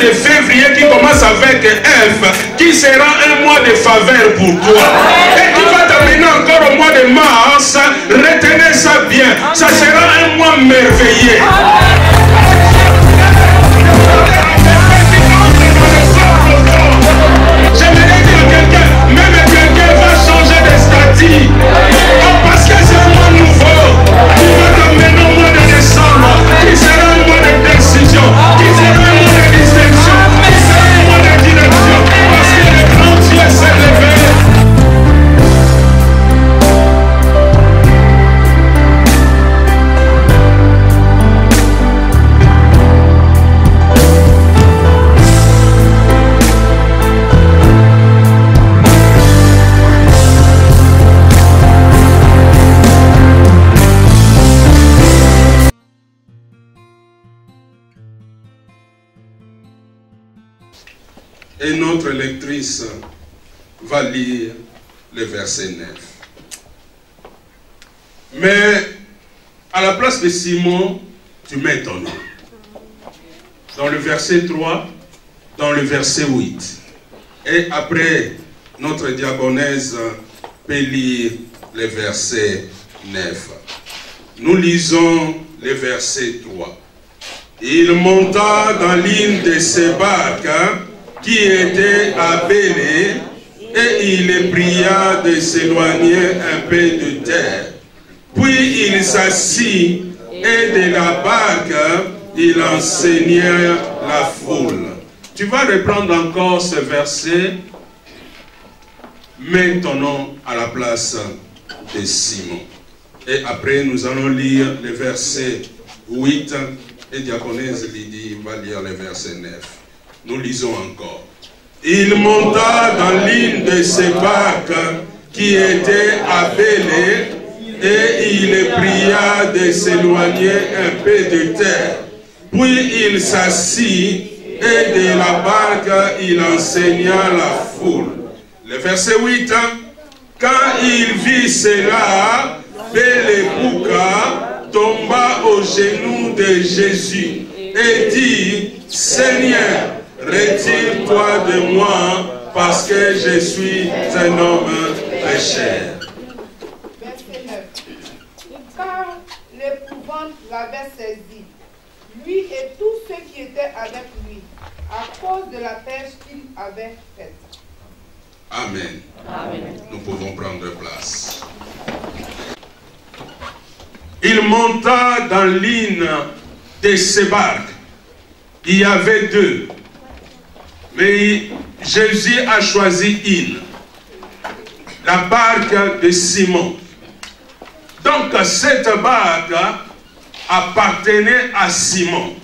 de février qui commence avec F, qui sera un mois de faveur pour toi. Et qui va t'amener encore au mois de mars. Retenez ça bien. Ça sera un mois merveilleux. J'aimerais dire à quelqu'un, même quelqu'un va changer de statut. Parce que c'est un mois nouveau. Qui va t'amener au mois de décembre. Qui sera un mois de décision. Qui sera un mois de distinction. Qui sera un mois de direction. Parce que le grand Dieu s'est levé. Et notre lectrice va lire le verset 9. Mais à la place de Simon, tu mets ton nom. Dans le verset 3, dans le verset 8. Et après, notre diaconesse peut lire le verset 9. Nous lisons le verset 3. Il monta dans l'une de ces barques qui était appelé, et il les pria de s'éloigner un peu de terre. Puis il s'assit, et de la barque, il enseignait la foule. Tu vas reprendre encore ce verset. Mets ton nom à la place de Simon. Et après, nous allons lire le verset 8, et diaconesse Lydie va lire le verset 9. Nous lisons encore. Il monta dans l'une de ces barques qui était appelée, et il les pria de s'éloigner un peu de terre. Puis il s'assit, et de la barque il enseigna la foule. Le verset 8. Quand il vit cela, Belébouka tomba aux genoux de Jésus et dit, Seigneur, retire-toi de moi, parce que je suis un homme pécheur. Verset 9. Car l'épouvante l'avait saisi, lui et tous ceux qui étaient avec lui, à cause de la pêche qu'il avait faite. Amen. Amen. Nous pouvons prendre place. Il monta dans l'une de ces barques. Il y avait deux. Mais Jésus a choisi une. La barque de Simon. Donc cette barque appartenait à Simon.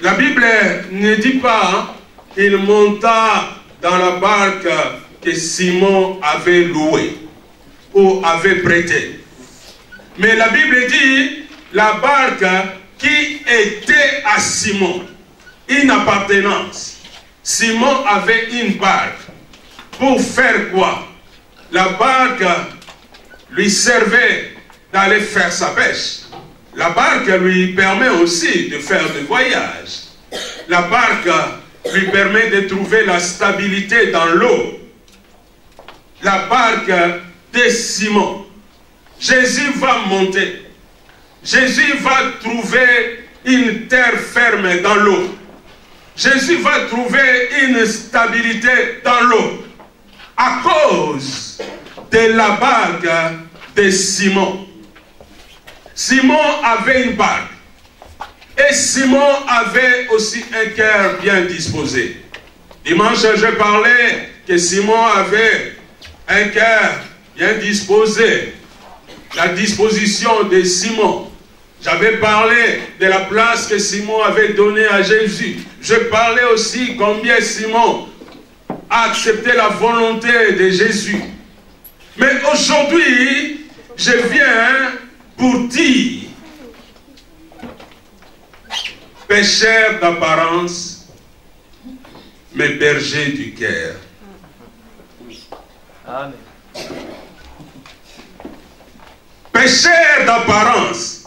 La Bible ne dit pas qu'il monta dans la barque que Simon avait louée ou avait prêtée. Mais la Bible dit la barque qui était à Simon, une appartenance. Simon avait une barque. Pour faire quoi? La barque lui servait d'aller faire sa pêche. La barque lui permet aussi de faire des voyages. La barque lui permet de trouver la stabilité dans l'eau. La barque de Simon. Jésus va monter. Jésus va trouver une terre ferme dans l'eau. Jésus va trouver une stabilité dans l'eau. À cause de la barque de Simon. Simon avait une barque. Et Simon avait aussi un cœur bien disposé. Dimanche, je parlais que Simon avait un cœur bien disposé. La disposition de Simon. J'avais parlé de la place que Simon avait donnée à Jésus. Je parlais aussi combien Simon a accepté la volonté de Jésus. Mais aujourd'hui, je viens pour dire, pécheur d'apparence, mais berger du cœur. Amen. Pécheur d'apparence,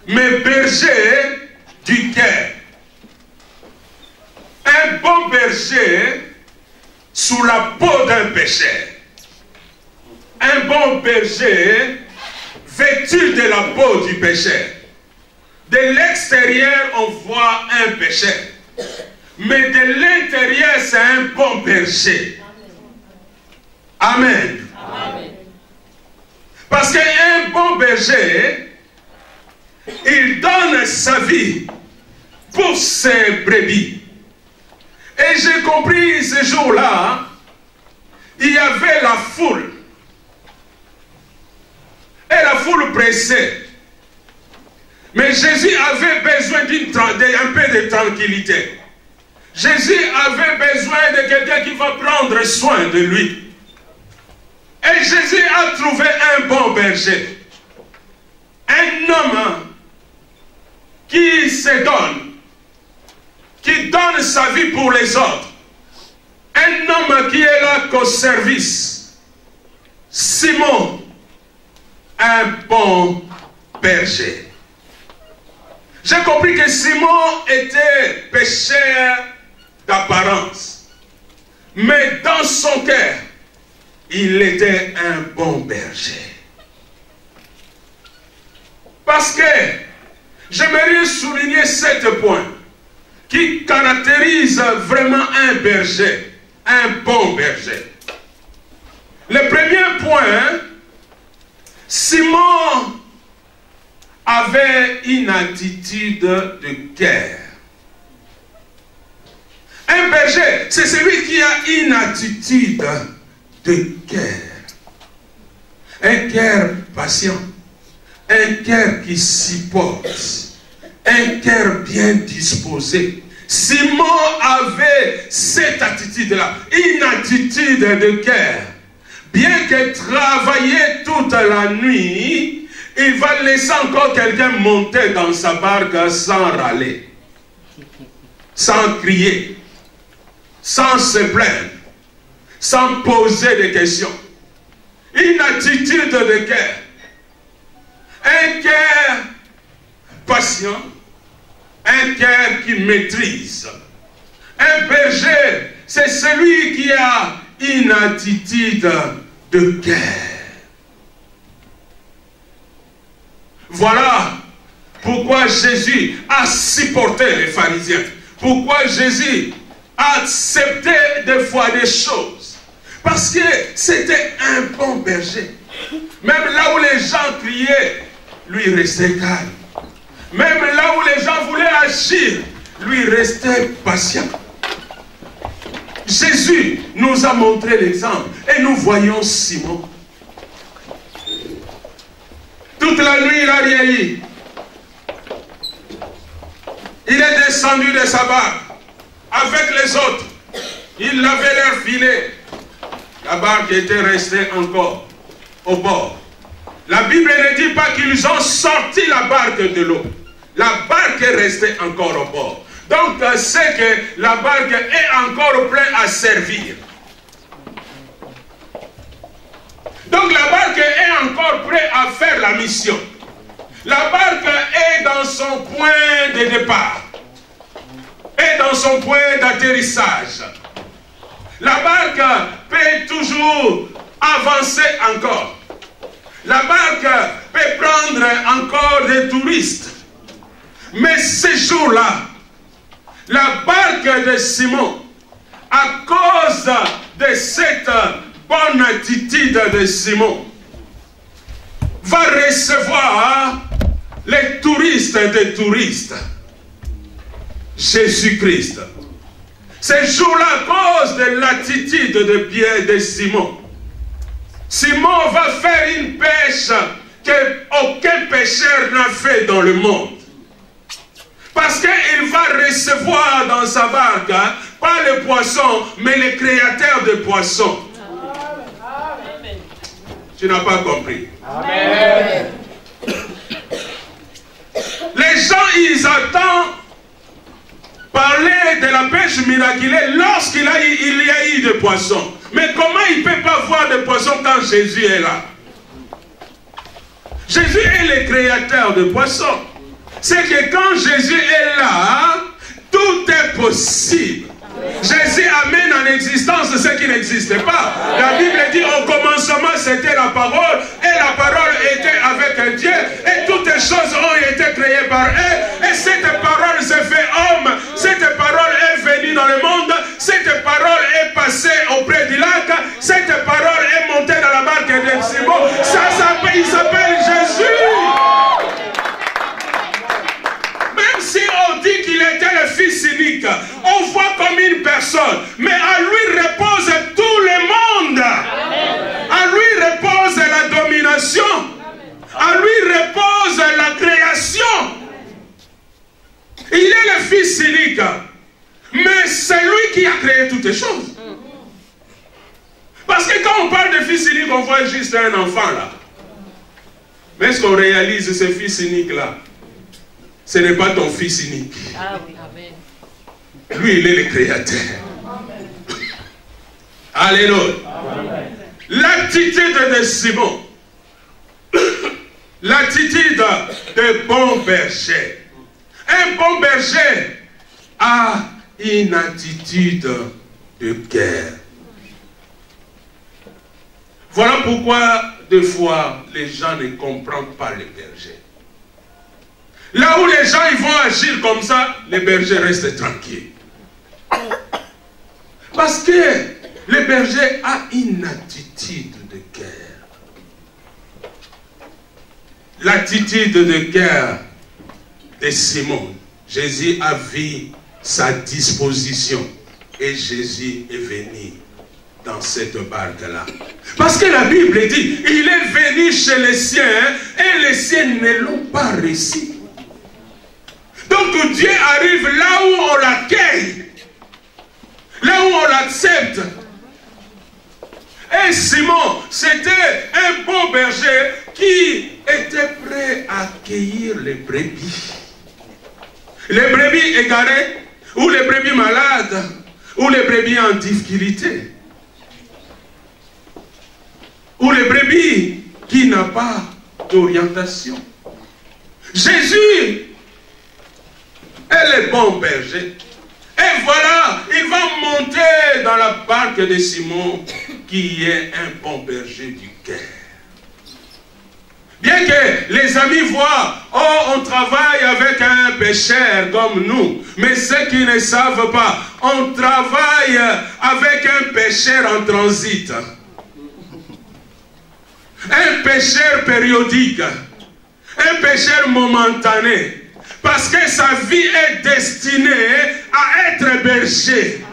mais berger du cœur. un bon berger sous la peau d'un pécheur. Un bon berger vêtu de la peau du pécheur. De l'extérieur, on voit un pécheur. Mais de l'intérieur, c'est un bon berger. Amen. Amen. Parce qu'un bon berger, il donne sa vie pour ses brebis. Et j'ai compris ce jour-là, il y avait la foule. Et la foule pressait. Mais Jésus avait besoin d'un peu de tranquillité. Jésus avait besoin de quelqu'un qui va prendre soin de lui. Et Jésus a trouvé un bon berger. Un homme qui se donne, qui donne sa vie pour les autres. Un homme qui est là qu'au service. Simon, un bon berger. J'ai compris que Simon était pécheur d'apparence. Mais dans son cœur, il était un bon berger. Parce que j'aimerais souligner 7 points qui caractérisent vraiment un berger, un bon berger. Le premier point, Simon avait une attitude de cœur. Un berger, c'est celui qui a une attitude de cœur. Un cœur patient. Un cœur qui supporte. Un cœur bien disposé. Simon avait cette attitude-là. Une attitude de cœur. Bien que travailler toute la nuit, il va laisser encore quelqu'un monter dans sa barque sans râler, sans crier, sans se plaindre, sans poser des questions. Une attitude de cœur. Un cœur patient. Un cœur qui maîtrise. Un berger, c'est celui qui a une attitude de cœur. Voilà pourquoi Jésus a supporté les pharisiens. Pourquoi Jésus a accepté des fois des choses. Parce que c'était un bon berger. Même là où les gens criaient, lui restait calme. Même là où les gens voulaient agir, lui restait patient. Jésus nous a montré l'exemple. Et nous voyons Simon. Toute la nuit, il a rien eu. Il est descendu de sa barque avec les autres. Il lavait leur filet. La barque était restée encore au bord. La Bible ne dit pas qu'ils ont sorti la barque de l'eau. La barque est restée encore au bord. Donc, c'est que la barque est encore pleine à servir. Donc la barque est encore prête à faire la mission. La barque est dans son point de départ. Et dans son point d'atterrissage. La barque peut toujours avancer encore. La barque peut prendre encore des touristes. Mais ce jour-là, la barque de Simon, à cause de cette bonne attitude de Simon, va recevoir les touristes des touristes. Jésus-Christ. Ce jour-là, à cause de l'attitude de Pierre de Simon, Simon va faire une pêche qu'aucun pêcheur n'a fait dans le monde. Parce qu'il va recevoir dans sa barque, pas les poissons, mais les créateurs de poissons. Amen. Tu n'as pas compris. Amen. Les gens, ils attendent parler de la pêche miraculeuse lorsqu'il y a eu des poissons. Mais comment il ne peut pas voir des poissons quand Jésus est là? Jésus est le créateur de poissons. C'est que quand Jésus est là, tout est possible. Jésus amène en existence ce qui n'existait pas. La Bible dit au commencement c'était la parole et la parole était avec Dieu et toutes les choses ont été créées par elle et cette parole s'est fait homme. Cette parole est venue dans le monde. Cette parole est passée auprès du lac. Cette parole est montée dans la barque de Simon. Il s'appelle Jésus. Même si on dit qu'il était le fils unique, on voit comme une personne, mais à lui repose tout le monde. À lui repose la domination. À lui repose la création. Il est le fils unique, mais c'est lui qui a créé toutes les choses. Parce que quand on parle de fils unique, on voit juste un enfant là. Mais est-ce qu'on réalise ce fils unique là? Ce n'est pas ton fils unique. Ah oui, amen. Lui, il est le créateur. Alléluia. L'attitude de Simon. L'attitude de bon berger. Un bon berger a une attitude de guerre. Voilà pourquoi, des fois, les gens ne comprennent pas les bergers. Là où les gens ils vont agir comme ça, les bergers restent tranquilles. Parce que le berger a une attitude de guerre. L'attitude de guerre de Simon. Jésus a vu sa disposition et Jésus est venu dans cette barque-là. Parce que la Bible dit, il est venu chez les siens et les siens ne l'ont pas reçu. Donc Dieu arrive là où on l'accueille, là où on l'accepte. Et Simon, c'était un bon berger qui était prêt à accueillir les brebis. Les brebis égarées, ou les brebis malades, ou les brebis en difficulté. Ou les brebis qui n'ont pas d'orientation. Jésus est le bon berger. Et voilà, il va monter dans la barque de Simon, qui est un bon berger du cœur. Bien que les amis voient, oh, on travaille avec un pécheur comme nous. Mais ceux qui ne savent pas, on travaille avec un pécheur en transit. Un pécheur périodique. Un pécheur momentané. Parce que sa vie est destinée à être berger.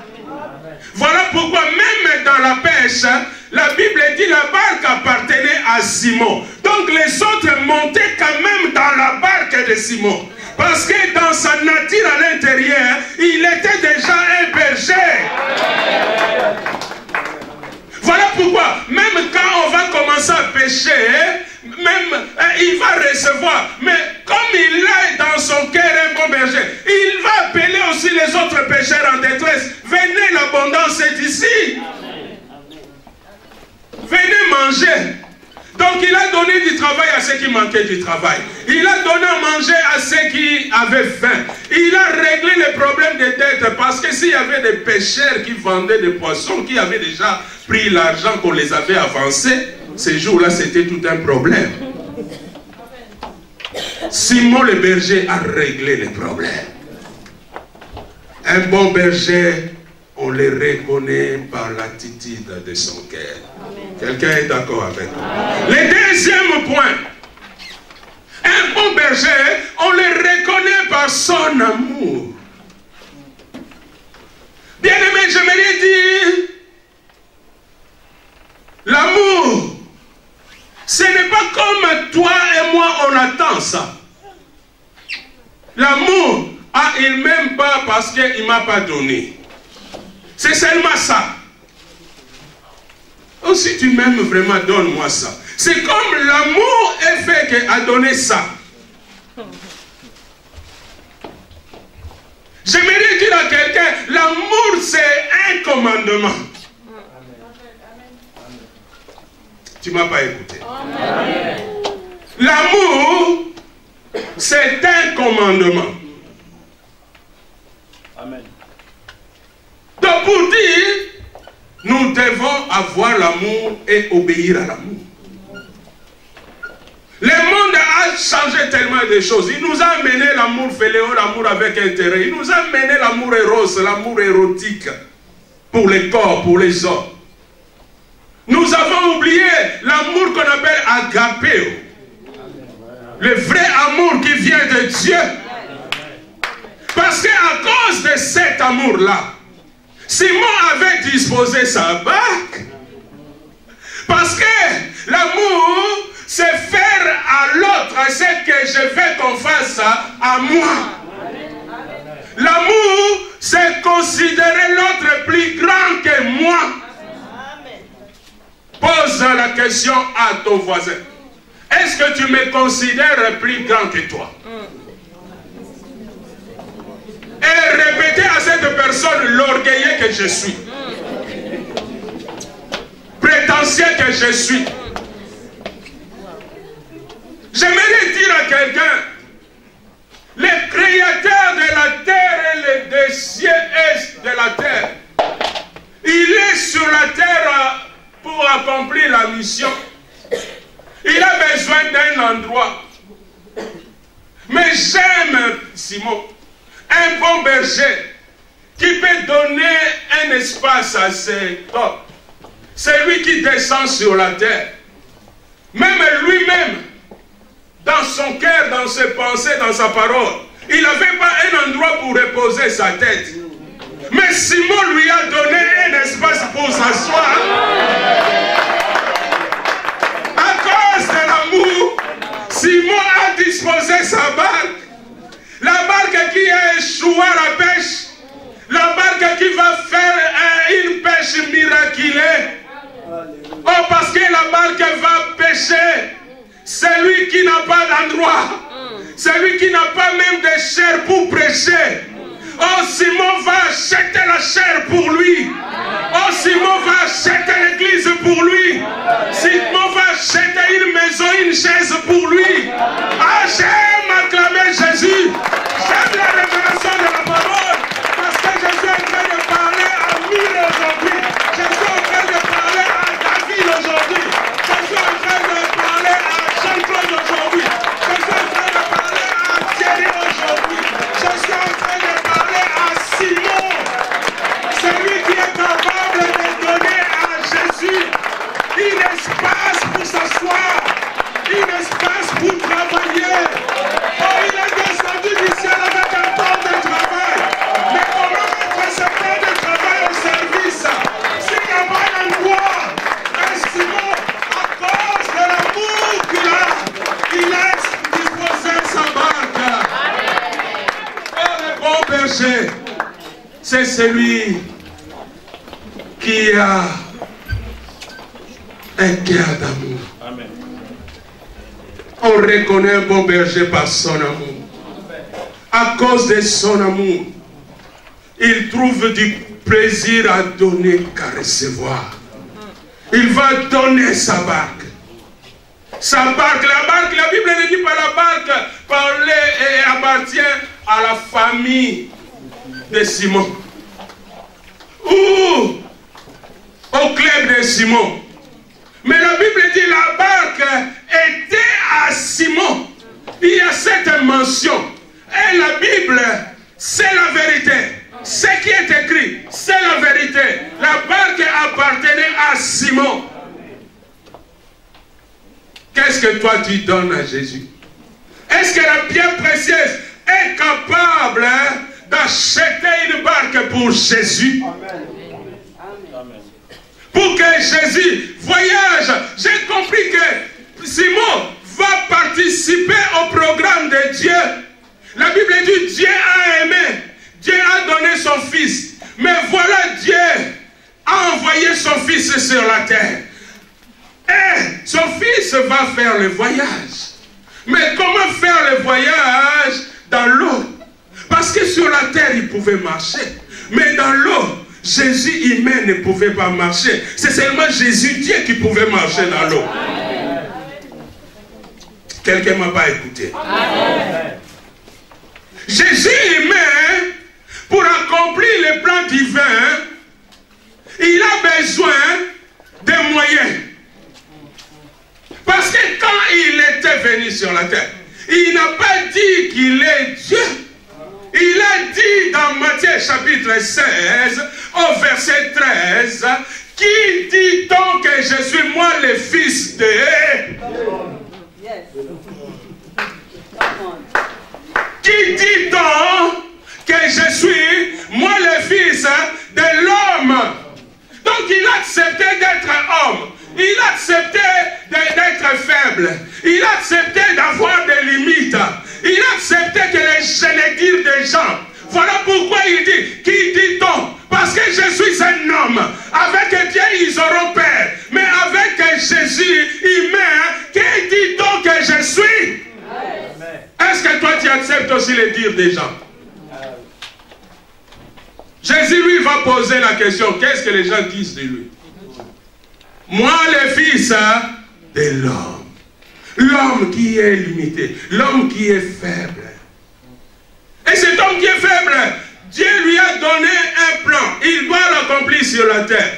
Voilà pourquoi même dans la pêche, la Bible dit que la barque appartenait à Simon. Donc les autres montaient quand même dans la barque de Simon. Parce que dans sa nature à l'intérieur, il était déjà un berger. Voilà pourquoi, même quand on va commencer à pêcher, même il va recevoir. Mais comme il est dans son cœur un bon berger, il va appeler aussi les autres pêcheurs en détresse. Venez, l'abondance est ici. Venez manger. Donc il a donné du travail à ceux qui manquaient du travail. Il a donné à manger à ceux qui avaient faim. Il a réglé les problèmes de dette. Parce que s'il y avait des pêcheurs qui vendaient des poissons, qui avaient déjà pris l'argent qu'on les avait avancés, ces jours-là c'était tout un problème. Simon le berger a réglé les problèmes. Un bon berger, on le reconnaît par l'attitude de son cœur. Quelqu'un est d'accord avec moi? Le deuxième point. Un bon berger, on le reconnaît par son amour. Bien-aimé, j'aimerais dire, l'amour, ce n'est pas comme toi et moi on attend ça. L'amour, il ne m'aime pas parce qu'il ne m'a pas donné. C'est seulement ça. Oh, si tu m'aimes vraiment, donne-moi ça. C'est comme l'amour est fait qu'à donner ça. J'aimerais dire à quelqu'un, l'amour c'est un commandement. Tu ne m'as pas écouté. L'amour c'est un commandement. Amen. Donc pour dire, nous devons avoir l'amour et obéir à l'amour. Le monde a changé tellement de choses. Il nous a amené l'amour fainéant, l'amour avec intérêt. Il nous a amené l'amour éros, l'amour érotique pour les corps, pour les hommes. Nous avons oublié l'amour qu'on appelle agapéo. Le vrai amour qui vient de Dieu. Parce qu'à cause de cet amour-là, Simon avait disposé sa barque. Parce que l'amour, c'est faire à l'autre ce que je veux qu'on fasse à moi. L'amour, c'est considérer l'autre plus grand que moi. Pose la question à ton voisin. Est-ce que tu me considères plus grand que toi? Et répétez à cette personne l'orgueilleux que je suis. Prétentieux que je suis. J'aimerais dire à quelqu'un, le créateur de la terre et des cieux et de la terre, il est sur la terre pour accomplir la mission. Il a besoin d'un endroit. Mais j'aime Simon, un bon berger qui peut donner un espace à ses hommes. C'est lui qui descend sur la terre. Même lui-même, dans son cœur, dans ses pensées, dans sa parole, il n'avait pas un endroit pour reposer sa tête. Mais Simon lui a donné un espace pour s'asseoir. À cause de l'amour, Simon a disposé sa barque. La barque qui a échoué à la pêche. La barque qui va faire une pêche miraculeuse. Oh, parce que la barque va pêcher. Celui qui n'a pas d'endroit. Celui qui n'a pas même de chair pour prêcher. Oh, Simon va acheter la chair pour lui. Oh, Simon va acheter l'église pour lui. Simon va acheter une maison, une chaise pour lui. Ah, j'aime acclamer Jésus. J'aime la révélation de la parole. Parce que je suis en train de parler à 1000 aujourd'hui. Je suis en train de parler à David aujourd'hui. Je suis en train de parler à Jean-Claude aujourd'hui. Je suis en train de parler à Thierry aujourd'hui. Je suis en train de parler à Simon. Celui qui est capable de donner à Jésus un espace pour s'asseoir, un espace pour travailler. Oh, il est descendu du ciel avec un temps de travail. Mais comment mettre ce temps de travail au service s'il n'y a pas d'endroit? Et Simon, à cause de l'amour qu'il a disposé sa barque. Oh, le bon berger, c'est celui qui a un cœur d'amour. Amen. On reconnaît un bon berger par son amour. À cause de son amour, il trouve du plaisir à donner qu'à recevoir. Il va donner sa barque. Sa barque, la Bible ne dit pas la barque, appartient à la famille de Simon. Ou au club de Simon. Mais la Bible dit la barque était à Simon. Il y a cette mention. Et la Bible, c'est la vérité. Ce qui est écrit, c'est la vérité. La barque appartenait à Simon. Qu'est-ce que toi tu donnes à Jésus? Est-ce que la pierre précieuse est capable d'acheter une barque pour Jésus? Amen. Pour que Jésus voyage. J'ai compris que Simon va participer au programme de Dieu. La Bible dit Dieu a aimé. Dieu a donné son fils. Mais voilà, Dieu a envoyé son fils sur la terre. Et son fils va faire le voyage. Mais comment faire le voyage dans l'eau? Parce que sur la terre, il pouvait marcher. Mais dans l'eau, Jésus humain ne pouvait pas marcher. C'est seulement Jésus Dieu qui pouvait marcher dans l'eau. Quelqu'un ne m'a pas écouté. Amen. Jésus humain, pour accomplir les plans divins, il a besoin de moyens. Parce que quand il était venu sur la terre, il n'a pas dit qu'il est Dieu. Il a dit dans Matthieu chapitre 16, au verset 13, qui dit donc que je suis moi le fils de... Qui dit donc que je suis moi le fils de l'homme. Donc il a accepté d'être homme. Il a accepté d'être faible. Il a accepté d'avoir des limites. Il a accepté que les dires des gens. Voilà pourquoi il dit, qui dit-on? Parce que je suis un homme. Avec Dieu, ils auront peur. Mais avec Jésus humain, qui dit-on que je suis? Est-ce que toi, tu acceptes aussi les dires des gens? Jésus, lui, va poser la question. Qu'est-ce que les gens disent de lui? Moi, le fils de l'homme. L'homme qui est limité. L'homme qui est faible. Et cet homme qui est faible, Dieu lui a donné un plan. Il doit l'accomplir sur la terre.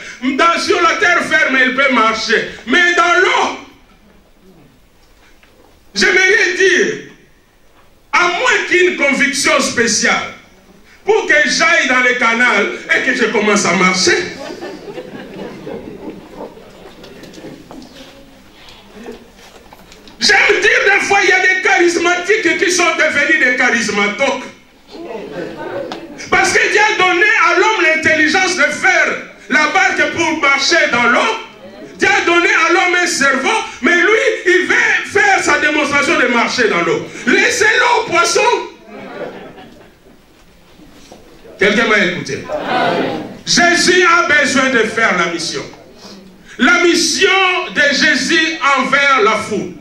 Sur la terre ferme, il peut marcher. Mais dans l'eau, j'aimerais dire, à moins qu'une conviction spéciale, pour que j'aille dans le canal et que je commence à marcher. J'aime dire des fois, il y a des charismatiques qui sont devenus des charismatoques. Parce que Dieu a donné à l'homme l'intelligence de faire la barque pour marcher dans l'eau. Dieu a donné à l'homme un cerveau, mais lui, il veut faire sa démonstration de marcher dans l'eau. Laissez-le au poisson. Quelqu'un m'a écouté. Jésus a besoin de faire la mission. La mission de Jésus envers la foule.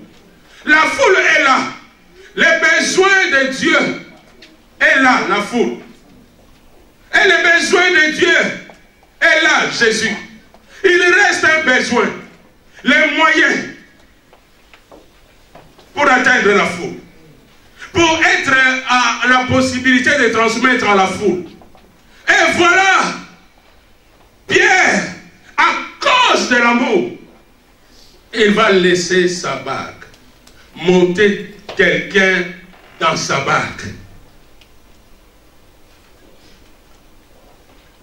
La foule est là. Les besoins de Dieu est là, la foule. Et les besoins de Dieu est là, Jésus. Il reste un besoin. Les moyens pour atteindre la foule. Pour être à la possibilité de transmettre à la foule. Et voilà, Pierre, à cause de l'amour, il va laisser sa barque. Monter quelqu'un dans sa barque.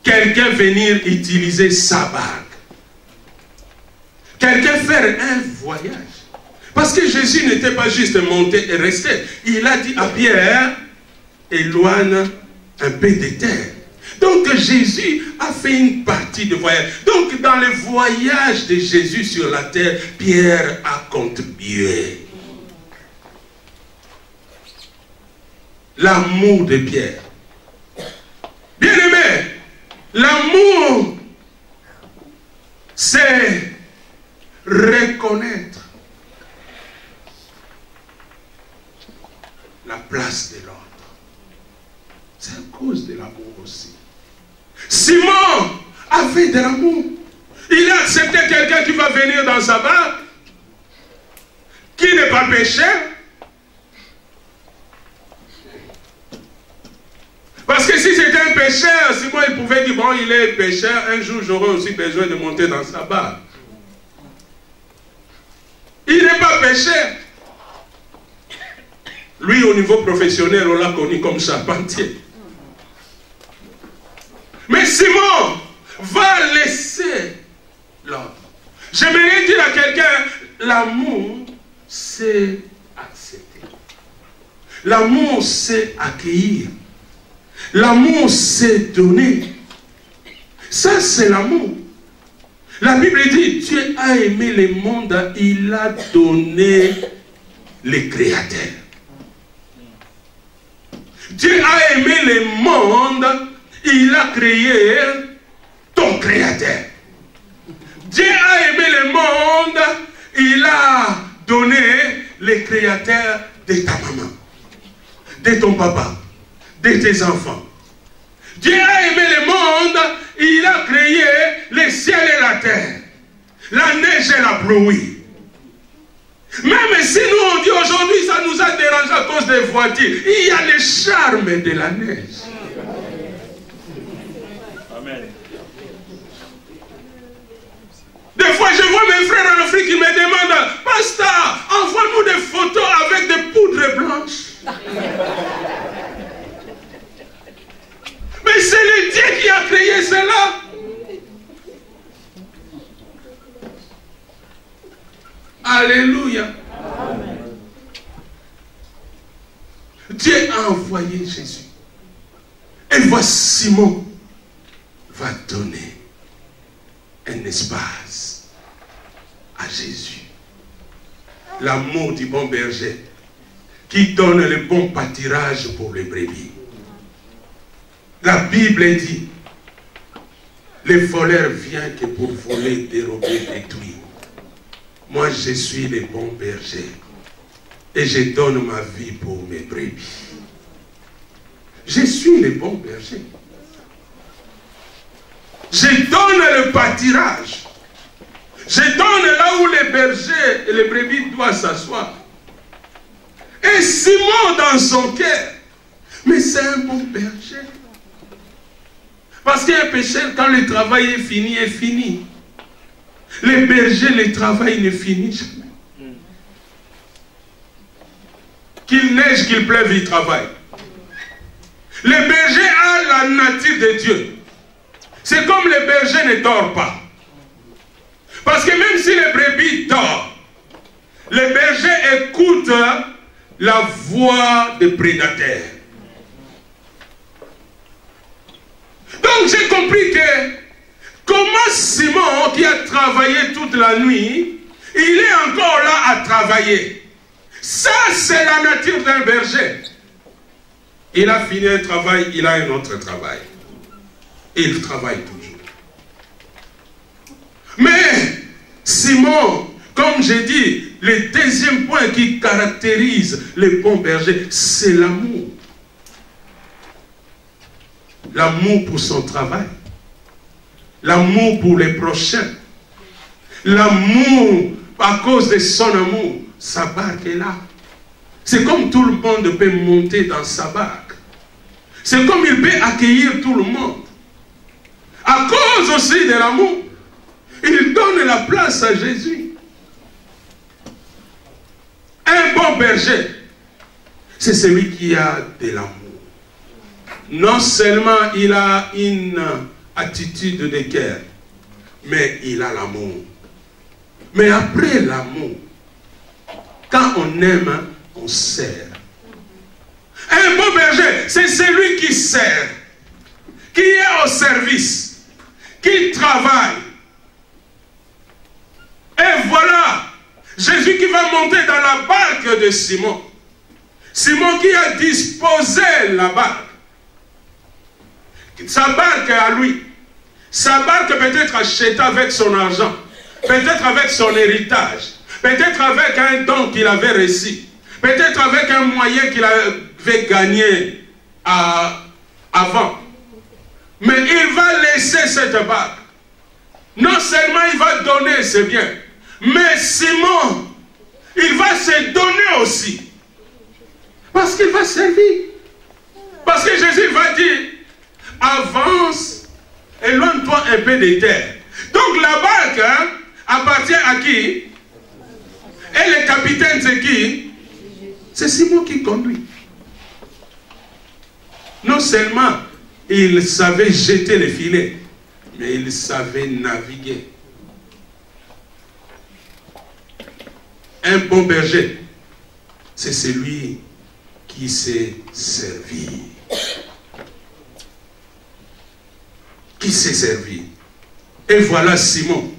Quelqu'un venir utiliser sa barque. Quelqu'un faire un voyage. Parce que Jésus n'était pas juste monté et resté. Il a dit à Pierre, éloigne un peu de terre. Donc Jésus a fait une partie de voyage. Donc dans le voyage de Jésus sur la terre, Pierre a contribué. L'amour de Pierre. Bien-aimé, l'amour, c'est reconnaître la place de l'autre. C'est à cause de l'amour aussi. Simon avait de l'amour. Il a accepté quelqu'un qui va venir dans sa barque, qui n'est pas pécheur. Parce que si c'était un pécheur, Simon il pouvait dire, bon, il est pécheur, un jour j'aurai aussi besoin de monter dans sa barque. Il n'est pas pécheur. Lui, au niveau professionnel, on l'a connu comme charpentier. Mais Simon va laisser l'autre. J'aimerais dire à quelqu'un, l'amour, c'est accepter. L'amour, c'est accueillir. L'amour, c'est donner. Ça, c'est l'amour. La Bible dit, Dieu a aimé le monde, il a donné le Créateur. Dieu a aimé le monde, il a créé ton Créateur. Dieu a aimé le monde, il a donné le Créateur de ta maman, de ton papa, de tes enfants. Dieu a aimé le monde, il a créé le ciel et la terre, la neige et la pluie. Même si nous on dit aujourd'hui ça nous a dérangé à cause des voitures, il y a le charme de la neige. Amen. Des fois, je vois mes frères en Afrique qui me demandent, Pasteur, envoie-nous des photos avec des poudres blanches. Mais c'est le Dieu qui a créé cela. Alléluia. Amen. Dieu a envoyé Jésus. Et voici Simon va donner un espace à Jésus. L'amour du bon berger qui donne le bon pâturage pour les brebis. La Bible dit, les voleurs viennent que pour voler, dérober, détruire. Moi, je suis le bon berger et je donne ma vie pour mes brebis. Je suis le bon berger. Je donne le pâturage. Je donne là où les bergers et les brebis doivent s'asseoir. Et Simon dans son cœur, mais c'est un bon berger. Parce qu'un pécheur, quand le travail est fini. Les bergers, le travail ne finit jamais. Qu'il neige, qu'il pleuve, ils travaillent. Le berger a la nature de Dieu. C'est comme le berger ne dort pas. Parce que même si les brebis dorment, le berger écoute la voix des prédateurs. Donc j'ai compris que comment Simon, qui a travaillé toute la nuit, il est encore là à travailler. Ça, c'est la nature d'un berger. Il a fini un travail, il a un autre travail. Il travaille toujours. Mais Simon, comme j'ai dit, le deuxième point qui caractérise le bon berger, c'est l'amour. L'amour pour son travail. L'amour pour les prochains. L'amour à cause de son amour. Sa barque est là. C'est comme tout le monde peut monter dans sa barque. C'est comme il peut accueillir tout le monde. À cause aussi de l'amour, il donne la place à Jésus. Un bon berger, c'est celui qui a de l'amour. Non seulement il a une attitude de cœur, mais il a l'amour. Mais après l'amour, quand on aime, on sert. Un bon berger, c'est celui qui sert, qui est au service, qui travaille. Et voilà, Jésus qui va monter dans la barque de Simon. Simon qui a disposé la barque. Sa barque est à lui. Sa barque peut-être achetée avec son argent, peut-être avec son héritage, peut-être avec un don qu'il avait reçu, peut-être avec un moyen qu'il avait gagné avant. Mais il va laisser cette barque. Non seulement il va donner ses biens, mais Simon, il va se donner aussi. Parce qu'il va servir. Parce que Jésus va dire, avance, éloigne-toi un peu des terres. Donc la barque appartient à qui? Et le capitaine c'est qui? C'est Simon qui conduit. Non seulement il savait jeter les filets, mais il savait naviguer. Un bon berger, c'est celui qui sait servir. Qui sait servir. Et voilà Simon.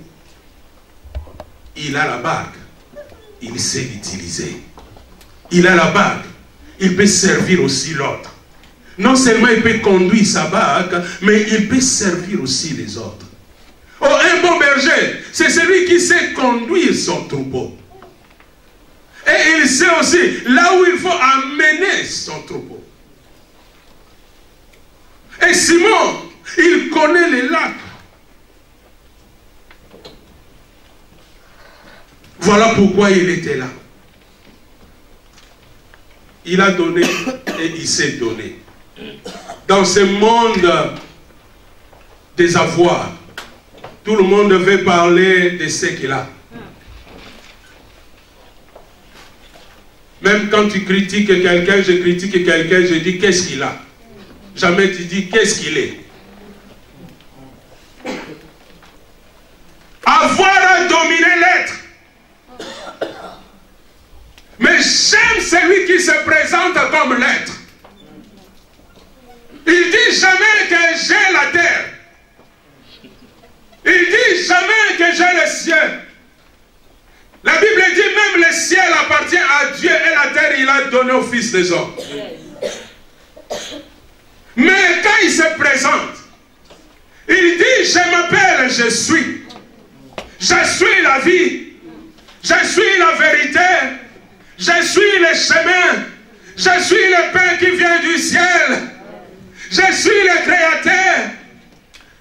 Il a la barque. Il sait l'utiliser. Il a la barque. Il peut servir aussi l'autre. Non seulement il peut conduire sa barque, mais il peut servir aussi les autres. Oh, un bon berger, c'est celui qui sait conduire son troupeau. Et il sait aussi là où il faut amener son troupeau. Et Simon, il connaît les lacs. Voilà pourquoi il était là. Il a donné et il s'est donné. Dans ce monde des avoirs, tout le monde veut parler de ce qu'il a. Même quand tu critiques quelqu'un, je critique quelqu'un, je dis qu'est-ce qu'il a. Jamais tu dis qu'est-ce qu'il est. Avoir à dominer l'être. Mais j'aime celui qui se présente comme l'être. Il dit jamais que j'ai la terre. Il dit jamais que j'ai le ciel. La Bible dit même le ciel appartient à Dieu et la terre il a donné au Fils des hommes. Mais quand il se présente, il dit je m'appelle, je suis. Je suis la vie. Je suis la vérité. Je suis le chemin. Je suis le pain qui vient du ciel. Je suis le créateur.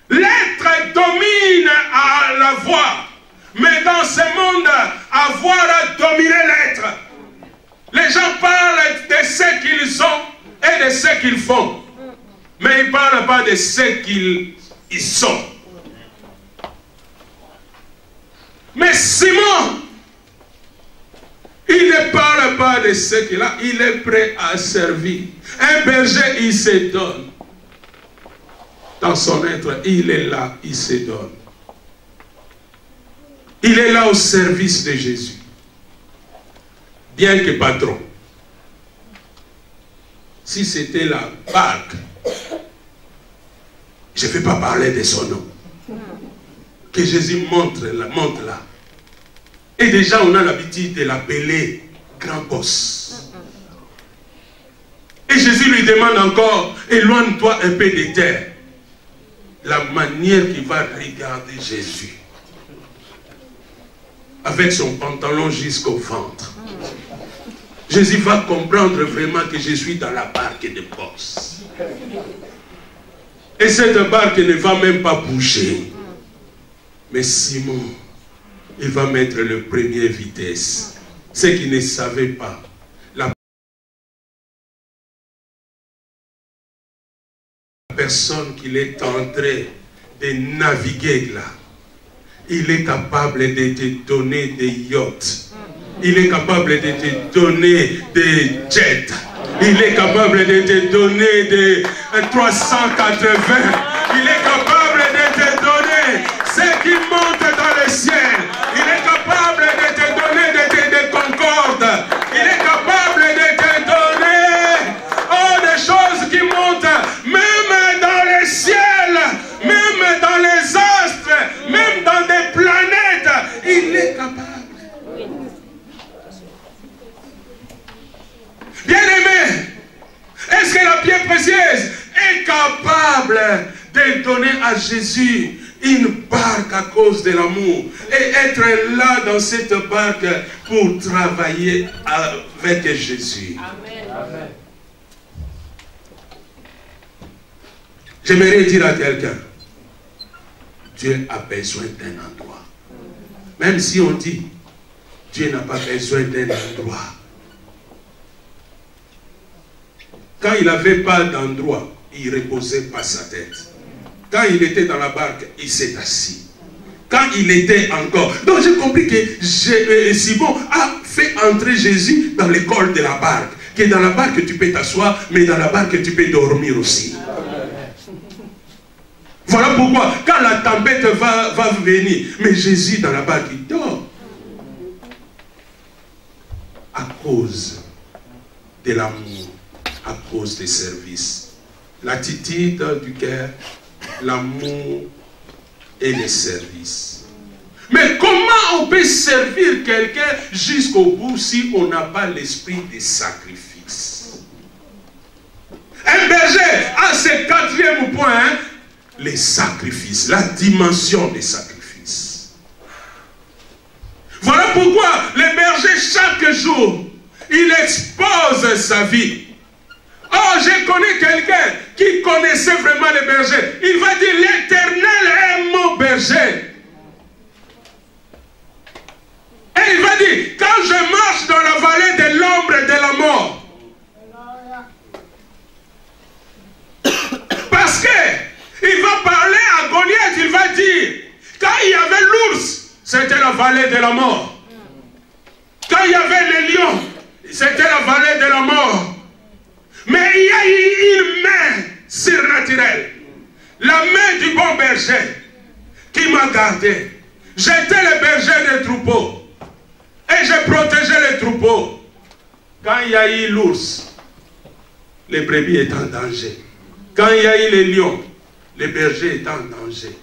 L'être domine à la voix. Mais dans ce monde, avoir à dominer l'être. Les gens parlent de ce qu'ils ont et de ce qu'ils font. Mais ils ne parlent pas de ce qu'ils sont. Mais Simon, il ne parle pas de ce qu'il a, il est prêt à servir. Un berger, il se donne. Dans son être, il est là, il se donne. Il est là au service de Jésus. Bien que patron. Si c'était la barque, je ne vais pas parler de son nom. Que Jésus montre là. Et déjà, on a l'habitude de l'appeler grand boss. Et Jésus lui demande encore, éloigne-toi un peu des terres. La manière qu'il va regarder Jésus. Avec son pantalon jusqu'au ventre. Jésus va comprendre vraiment que je suis dans la barque de boss. Et cette barque ne va même pas bouger. Mais Simon, il va mettre le premier vitesse. Ce qu'il ne savait pas. La personne qu'il est en train de naviguer là, il est capable de te donner des yachts. Il est capable de te donner des jets. Il est capable de te donner des 380. Il est capable de te donner ce qui monte dans le ciel. Il est capable de te donner des concordes. Il est capable de te donner des choses qui montent même dans le ciel, même dans les astres, même dans des planètes. Il est capable. Bien-aimé, est-ce que la pierre précieuse est capable de donner à Jésus une barque à cause de l'amour et être là dans cette barque pour travailler avec Jésus? Amen. J'aimerais dire à quelqu'un, Dieu a besoin d'un endroit. Même si on dit, Dieu n'a pas besoin d'un endroit. Quand il n'avait pas d'endroit, il ne reposait pas sa tête. Quand il était dans la barque, il s'est assis. Quand il était encore... Donc j'ai compris que Simon a fait entrer Jésus dans l'école de la barque. Que dans la barque tu peux t'asseoir, mais dans la barque tu peux dormir aussi. Voilà pourquoi, quand la tempête va venir, mais Jésus dans la barque, il dort. À cause de l'amour, à cause des services. L'attitude du cœur, l'amour et les services. Mais comment on peut servir quelqu'un jusqu'au bout si on n'a pas l'esprit des sacrifices? Un berger a ce quatrième point, les sacrifices, la dimension des sacrifices. Voilà pourquoi le berger chaque jour, il expose sa vie. Oh, je connais quelqu'un qui connaissait vraiment le berger. Il va dire, l'Éternel est mon berger. Et il va dire, quand je marche dans la vallée de l'ombre et de la mort. Parce que il va parler à Goliath, il va dire, quand il y avait l'ours, c'était la vallée de la mort. Quand il y avait les lions, c'était la vallée de la mort. Mais il y a eu une main surnaturelle. La main du bon berger qui m'a gardé. J'étais le berger des troupeaux. Et je protégeais les troupeaux. Quand il y a eu l'ours, les brebis étaient en danger. Quand il y a eu les lions, les bergers étaient en danger.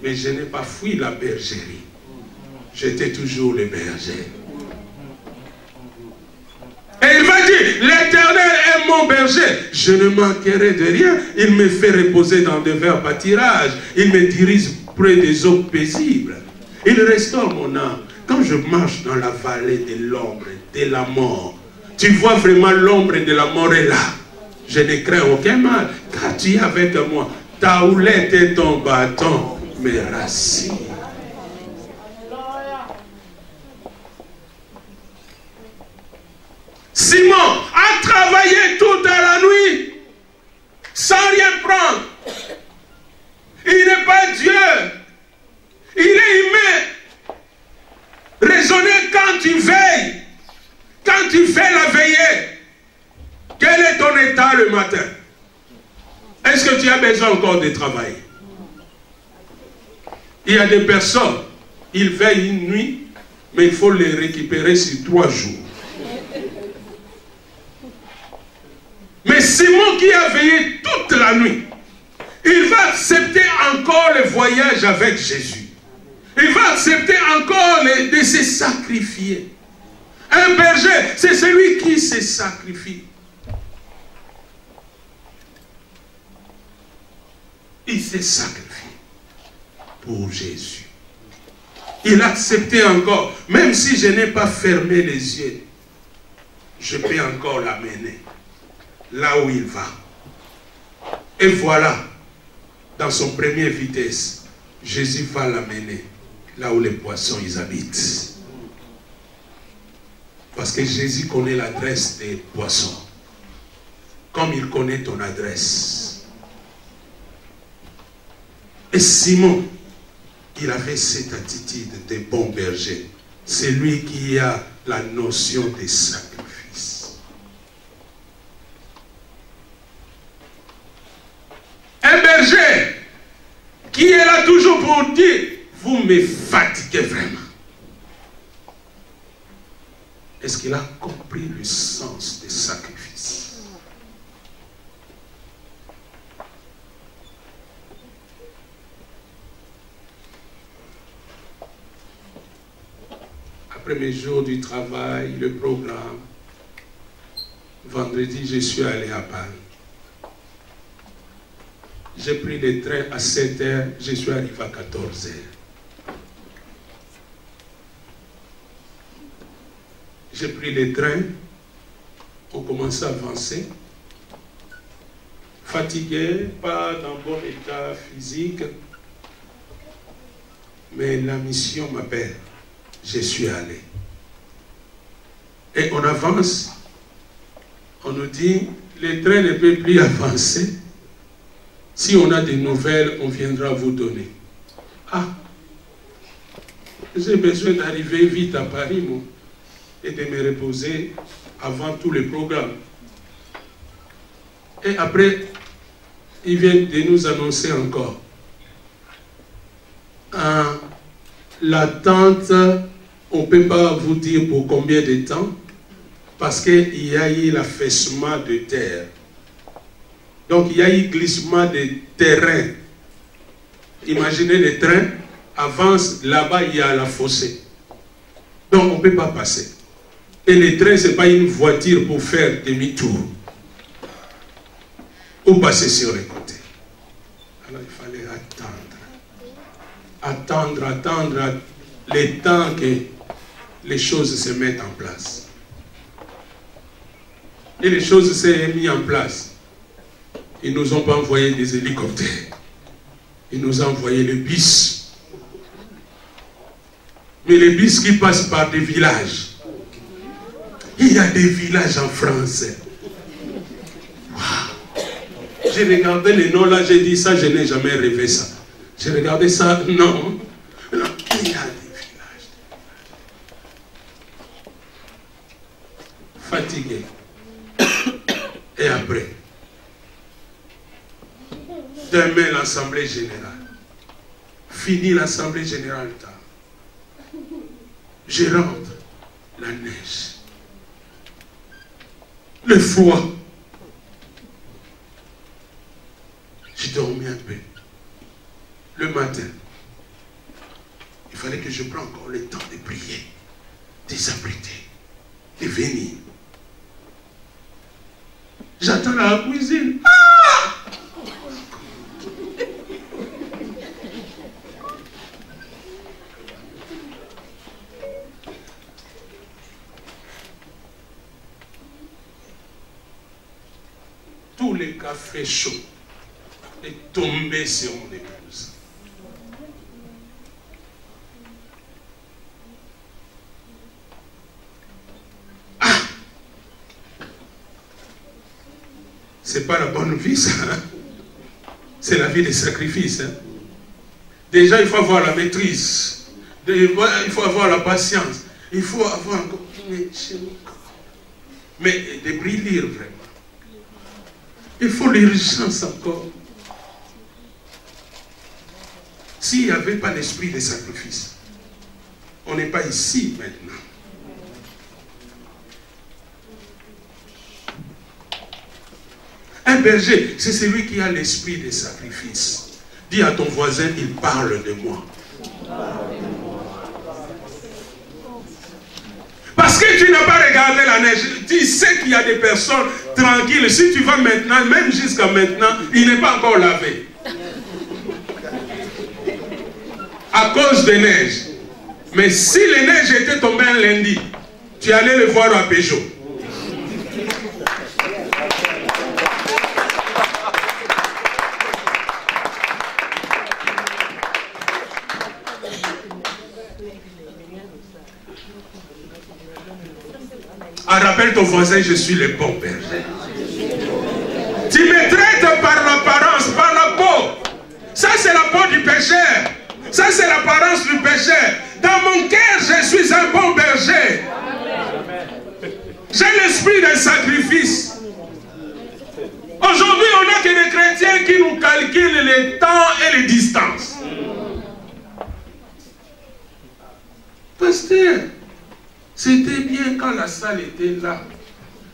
Mais je n'ai pas fui la bergerie. J'étais toujours le berger. Et il va dire, l'Éternel est mon berger, je ne manquerai de rien. Il me fait reposer dans de verts pâtirages. Il me dirige près des eaux paisibles. Il restaure mon âme. Quand je marche dans la vallée de l'ombre de la mort, tu vois vraiment l'ombre de la mort est là. Je ne crains aucun mal, car tu es avec moi. Ta houlette et ton bâton me rassurent. Simon a travaillé toute la nuit sans rien prendre. Il n'est pas Dieu. Il est humain. Raisonnez quand tu veilles. Quand tu fais la veillée. Quel est ton état le matin? Est-ce que tu as besoin encore de travailler? Il y a des personnes, ils veillent une nuit, mais il faut les récupérer sur 3 jours. Mais Simon qui a veillé toute la nuit, il va accepter encore le voyage avec Jésus. Il va accepter encore de se sacrifier. Un berger, c'est celui qui se sacrifie. Il s'est sacrifié pour Jésus. Il a accepté encore, même si je n'ai pas fermé les yeux, je peux encore l'amener là où il va. Et voilà, dans son première vitesse, Jésus va l'amener là où les poissons ils habitent. Parce que Jésus connaît l'adresse des poissons, comme il connaît ton adresse. Et Simon, il avait cette attitude de bon berger. C'est lui qui a la notion de sacrifice. Un berger qui est là toujours pour dire, vous me fatiguez vraiment. Est-ce qu'il a compris le sens des sacrifices? Premier jour du travail, le programme. Vendredi, je suis allé à Paris. J'ai pris le train à 7 h, je suis arrivé à 14 h. J'ai pris le train, on commence à avancer. Fatigué, pas dans bon état physique, mais la mission m'appelle. Je suis allé. Et on avance. On nous dit, le train ne peut plus avancer. Si on a des nouvelles, on viendra vous donner. Ah, j'ai besoin d'arriver vite à Paris, moi, et de me reposer avant tous les programmes. Et après, ils viennent de nous annoncer encore. L'attente, on ne peut pas vous dire pour combien de temps, parce qu'il y a eu l'affaissement de terre. Donc il y a eu glissement de terrain. Imaginez le train avance, là-bas il y a la fossée. Donc on ne peut pas passer. Et le train, ce n'est pas une voiture pour faire demi-tour. Ou passer sur les côtés. Alors il fallait attendre le temps que les choses se mettent en place. Et les choses se sont mises en place. Ils ne nous ont pas envoyé des hélicoptères. Ils nous ont envoyé le bus. Mais les bus qui passent par des villages. Il y a des villages en France. Wow. J'ai regardé les noms là, j'ai dit ça, je n'ai jamais rêvé ça. J'ai regardé ça, non. Il y a des villages. Fatigués. Et après, demain l'Assemblée générale. Fini l'Assemblée générale tard. Je rentre, la neige, le froid. J'ai dormi un peu. Le matin, il fallait que je prenne encore le temps de prier, de s'apprêter, de venir. J'attends la cuisine. Ah! Tous les cafés chauds est tombé sur mon épouse. Ah! C'est pas la bonne vie, ça. C'est la vie des sacrifices. Hein. Déjà, il faut avoir la maîtrise. Il faut avoir la patience. Il faut avoir encore... Mais de briller vraiment. Il faut l'urgence encore. S'il n'y avait pas l'esprit de sacrifice, on n'est pas ici maintenant. Un berger, c'est celui qui a l'esprit de sacrifice. Dis à ton voisin, il parle de moi. Parce que tu n'as pas regardé la neige. Tu sais qu'il y a des personnes tranquilles. Si tu vas maintenant, même jusqu'à maintenant, il n'est pas encore lavé. À cause des neiges. Mais si les neiges étaient tombées un lundi, tu allais le voir à Peugeot. Ah, rappelle ton voisin, je suis le bon berger. Tu me traites par l'apparence, par la peau. Ça, c'est la peau du pécheur. Ça, c'est l'apparence du pécheur. Dans mon cœur, je suis un bon berger. J'ai l'esprit d'un sacrifice. Aujourd'hui, on n'a que des chrétiens qui nous calculent les temps et les distances. Pasteur, c'était bien quand la salle était là.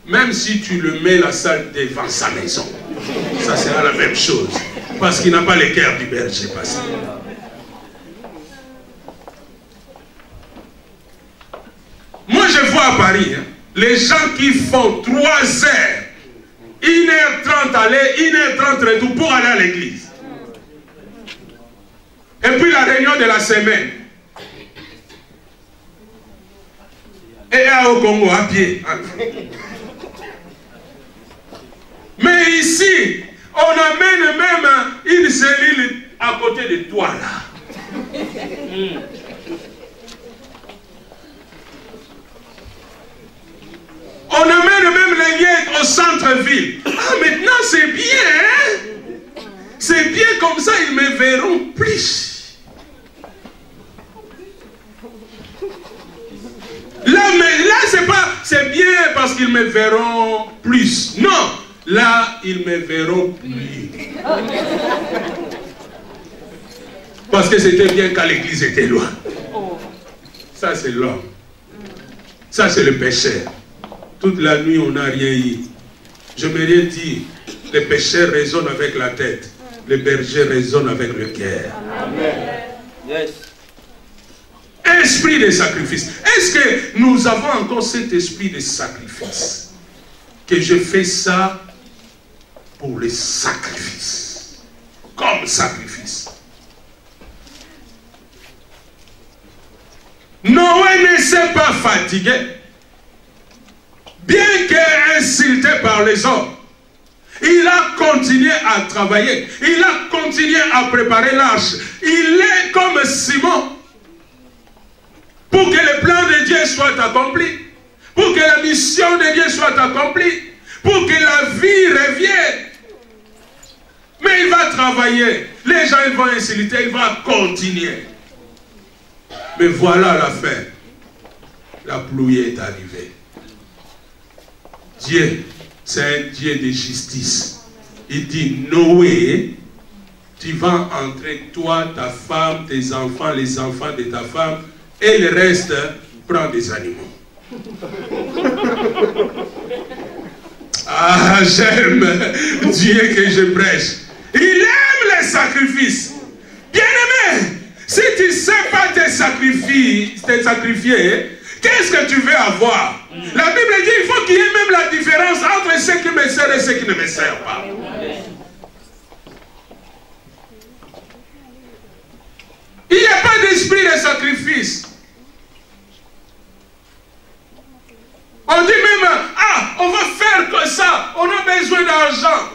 Même si tu le mets la salle devant sa maison, ça sera la même chose. Parce qu'il n'a pas le cœur du berger, pasteur. Moi, je vois à Paris, hein, les gens qui font 3 heures, 1h30 aller, 1h30 retour pour aller à l'église. Et puis la réunion de la semaine. Et au Congo, à pied. Mais ici, on amène même une cellule à côté de toi, là. On amène même les liens au centre-ville. Ah, maintenant c'est bien, hein? C'est bien comme ça, ils me verront plus. Là, mais là, c'est pas, c'est bien parce qu'ils me verront plus. Non, là, ils me verront plus. Parce que c'était bien quand l'église était loin. Ça, c'est l'homme. Ça, c'est le pécheur. Toute la nuit, on n'a rien eu. Je me rien dit, les pécheurs raisonnent avec la tête. Les bergers raisonnent avec le cœur. Amen. Yes. Esprit de sacrifice. Est-ce que nous avons encore cet esprit de sacrifice? Que je fais ça pour les sacrifices. Comme sacrifice. Noé ne s'est pas fatigué. Bien qu'insulté par les hommes, il a continué à travailler. Il a continué à préparer l'arche. Il est comme Simon. Pour que le plan de Dieu soit accompli. Pour que la mission de Dieu soit accomplie. Pour que la vie revienne. Mais il va travailler. travailler. Les gens ils vont insulter, il va continuer. Mais voilà la fin. La pluie est arrivée. Dieu, c'est un Dieu de justice. Il dit, Noé, tu vas entrer, toi, ta femme, tes enfants, les enfants de ta femme, et le reste, prends des animaux. Ah, j'aime Dieu que je prêche. Il aime les sacrifices. Bien-aimé, si tu ne sais pas te sacrifier, qu'est-ce que tu veux avoir? La Bible dit qu'il faut qu'il y ait même la différence entre ceux qui me servent et ceux qui ne me servent pas. Il n'y a pas d'esprit de sacrifice. On dit même, ah, on va faire comme ça, on a besoin d'argent.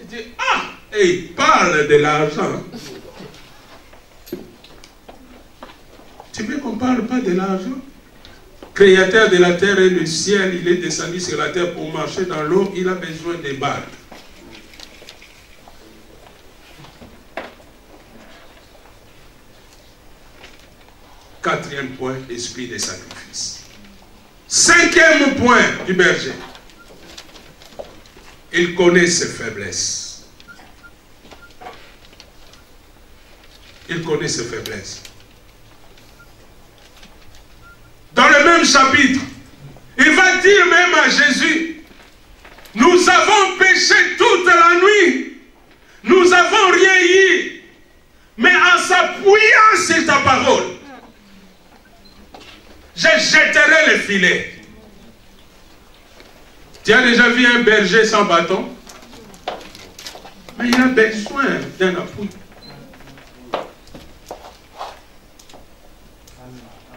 Il dit, ah, et il parle de l'argent. Tu veux qu'on ne parle pas de l'argent? Créateur de la terre et du ciel, il est descendu sur la terre pour marcher dans l'eau, il a besoin des barques. Quatrième point, esprit de sacrifice. Cinquième point du berger. Il connaît ses faiblesses. Il connaît ses faiblesses. Dans le même chapitre, il va dire même à Jésus, nous avons péché toute la nuit, nous n'avons rien eu, mais en s'appuyant sur ta parole, je jetterai le filet. Tu as déjà vu un berger sans bâton? Mais il a besoin d'un appui.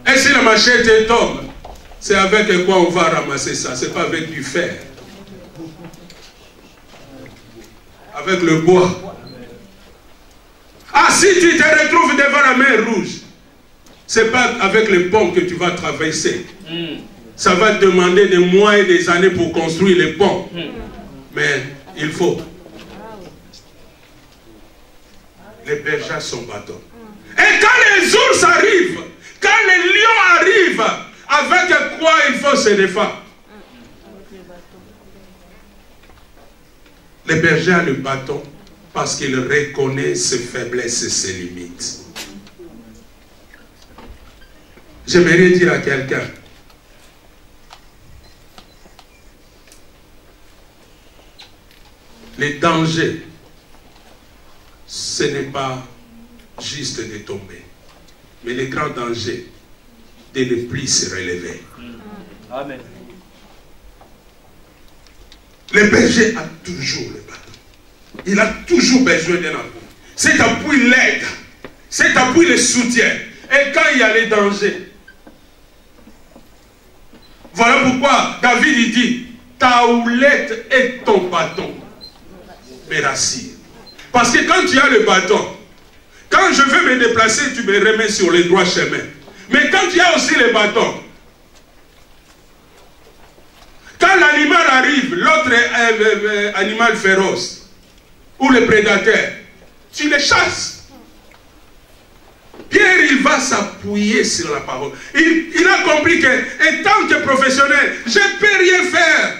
Et si la machette tombe, c'est avec quoi on va ramasser ça? C'est pas avec du fer. Avec le bois. Ah, si tu te retrouves devant la mer rouge, c'est pas avec les ponts que tu vas traverser. Ça va te demander des mois et des années pour construire les ponts. Mais il faut. Les bergers à son bâton. Et quand les ours arrivent, quand les lions arrivent, avec quoi il faut se défendre? Le berger a le bâton parce qu'il reconnaît ses faiblesses et ses limites. J'aimerais dire à quelqu'un, les dangers, ce n'est pas juste de tomber, mais le grand danger de ne plus se relever. Amen. Le berger a toujours le bâton. Il a toujours besoin d'un appui. Cet appui l'aide. Cet appui le soutient. Et quand il y a les dangers, voilà pourquoi David il dit, ta houlette et ton bâton me rassurent. Parce que quand tu as le bâton, quand je veux me déplacer, tu me remets sur le droit chemin. Mais quand tu as aussi le bâton, quand l'animal arrive, l'autre animal féroce, ou le prédateur, tu le chasses. Pierre, il va s'appuyer sur la parole. Il a compris que, en tant que professionnel, je ne peux rien faire.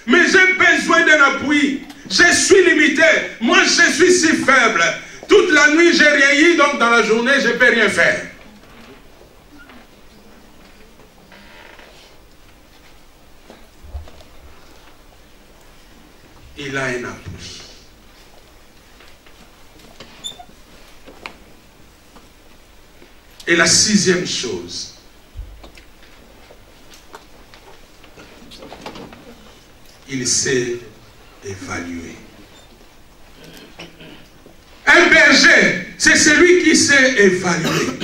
Mais j'ai besoin d'un appui. Je suis limité. Moi, je suis si faible. Toute la nuit, j'ai rien eu, donc dans la journée, je ne peux rien faire. Il a un appui. Et la sixième chose, il sait évaluer. Un berger, c'est celui qui sait évaluer.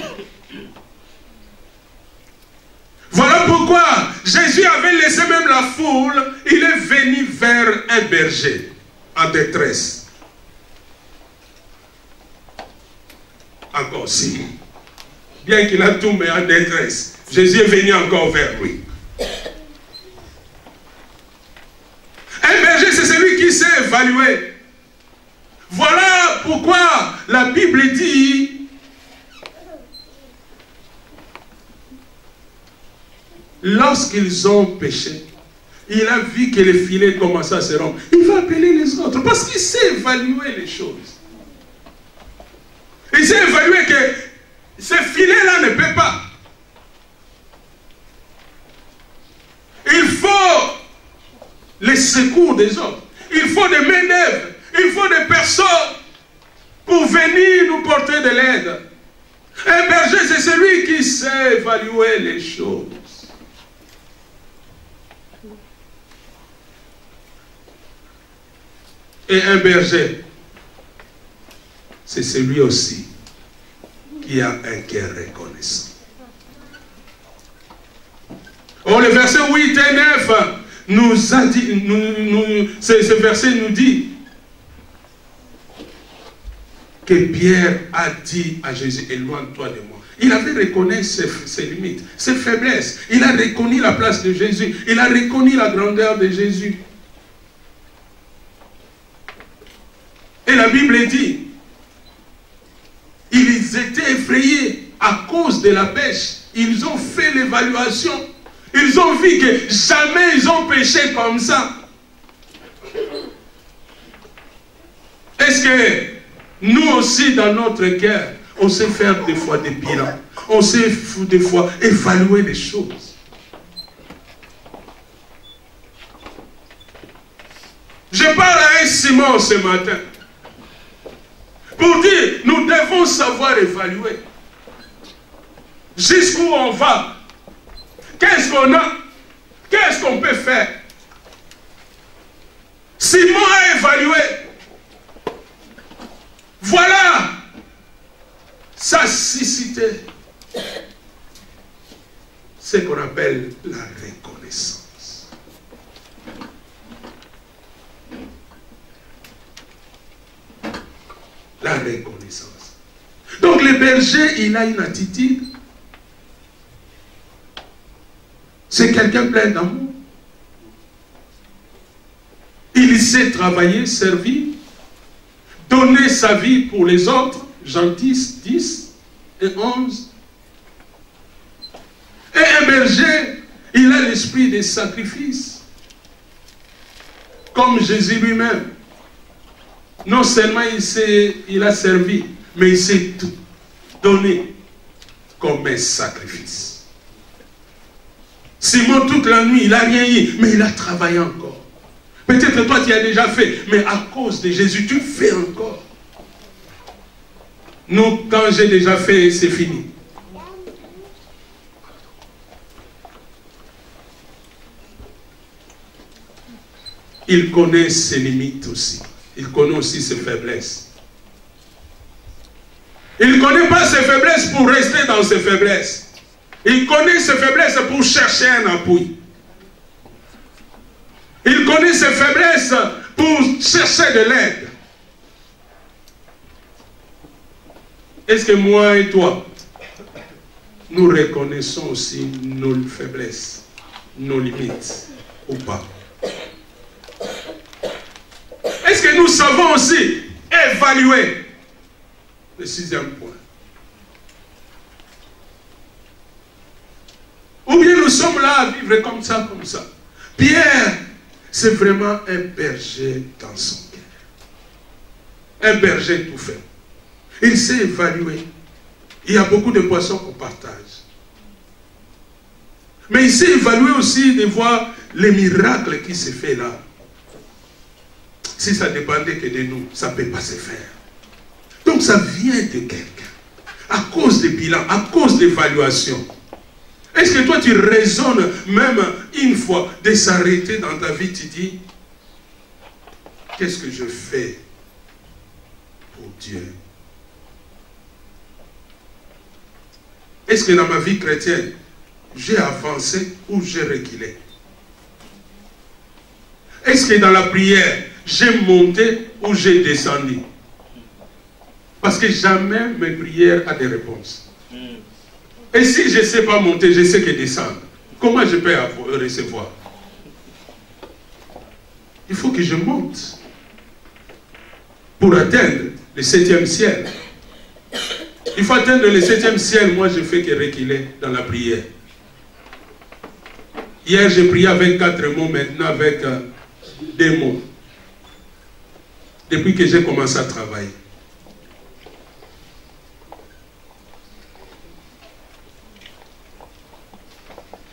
Voilà pourquoi Jésus avait laissé même la foule, il est venu vers un berger en détresse. Encore si, bien qu'il a tout mis en détresse, Jésus est venu encore vers lui. Un berger, c'est celui qui sait évaluer. Voilà pourquoi la Bible dit, lorsqu'ils ont péché, il a vu que les filets commençaient à se rompre. Il va appeler les autres parce qu'il sait évaluer les choses. Il sait évaluer que ces filets-là ne paient pas. Il faut les secours des autres. Il faut des main-d'œuvre. Il faut des personnes pour venir nous porter de l'aide. Un berger, c'est celui qui sait évaluer les choses. Et un berger, c'est celui aussi qui a un cœur reconnaissant. Oh, le verset 8 et 9 nous a dit, ce verset nous dit que Pierre a dit à Jésus, éloigne-toi de moi. Il avait reconnu ses limites, ses faiblesses. Il a reconnu la place de Jésus. Il a reconnu la grandeur de Jésus. Et la Bible dit, ils étaient effrayés à cause de la pêche. Ils ont fait l'évaluation. Ils ont vu que jamais ils ont péché comme ça. Est-ce que nous aussi, dans notre cœur, on sait faire des fois des bilans? On sait des fois évaluer les choses? Je parle à un Simon ce matin. Pour dire, nous devons savoir évaluer. Jusqu'où on va. Qu'est-ce qu'on a? Qu'est-ce qu'on peut faire? Simon a évalué. Voilà sa cécité. Ce qu'on appelle la reconnaissance. La reconnaissance. Donc le berger, il a une attitude. C'est quelqu'un plein d'amour. Il sait travailler, servir, donner sa vie pour les autres. Jean 10 et 11. Et un berger, il a l'esprit des sacrifices. Comme Jésus lui-même. Non seulement il a servi, mais il s'est donné comme un sacrifice. Simon, toute la nuit, il n'a rien eu, mais il a travaillé encore. Peut-être toi, tu as déjà fait, mais à cause de Jésus, tu fais encore. Nous, quand j'ai déjà fait, c'est fini. Il connaît ses limites aussi. Il connaît aussi ses faiblesses. Il ne connaît pas ses faiblesses pour rester dans ses faiblesses. Il connaît ses faiblesses pour chercher un appui. Il connaît ses faiblesses pour chercher de l'aide. Est-ce que moi et toi, nous reconnaissons aussi nos faiblesses, nos limites, ou pas? Est-ce que nous savons aussi évaluer? Le 6e point. Ou bien nous sommes là à vivre comme ça, comme ça. Pierre, c'est vraiment un berger dans son cœur. Un berger tout fait. Il sait évaluer. Il y a beaucoup de poissons qu'on partage. Mais il sait évaluer aussi de voir les miracles qui se fait là. Si ça dépendait que de nous, ça ne peut pas se faire. Donc ça vient de quelqu'un. À cause des bilans, à cause d'évaluation. Est-ce que toi tu raisonnes même une fois de s'arrêter dans ta vie, tu dis, qu'est-ce que je fais pour Dieu? Est-ce que dans ma vie chrétienne, j'ai avancé ou j'ai reculé? Est-ce que dans la prière, j'ai monté ou j'ai descendu? Parce que jamais mes prières ont des réponses. Et si je ne sais pas monter, je sais que descendre. Comment je peux recevoir? Il faut que je monte pour atteindre le 7e ciel. Il faut atteindre le 7e ciel. Moi, je fais que reculer dans la prière. Hier, j'ai prié avec 4 mots, maintenant avec 2 mots. Depuis que j'ai commencé à travailler.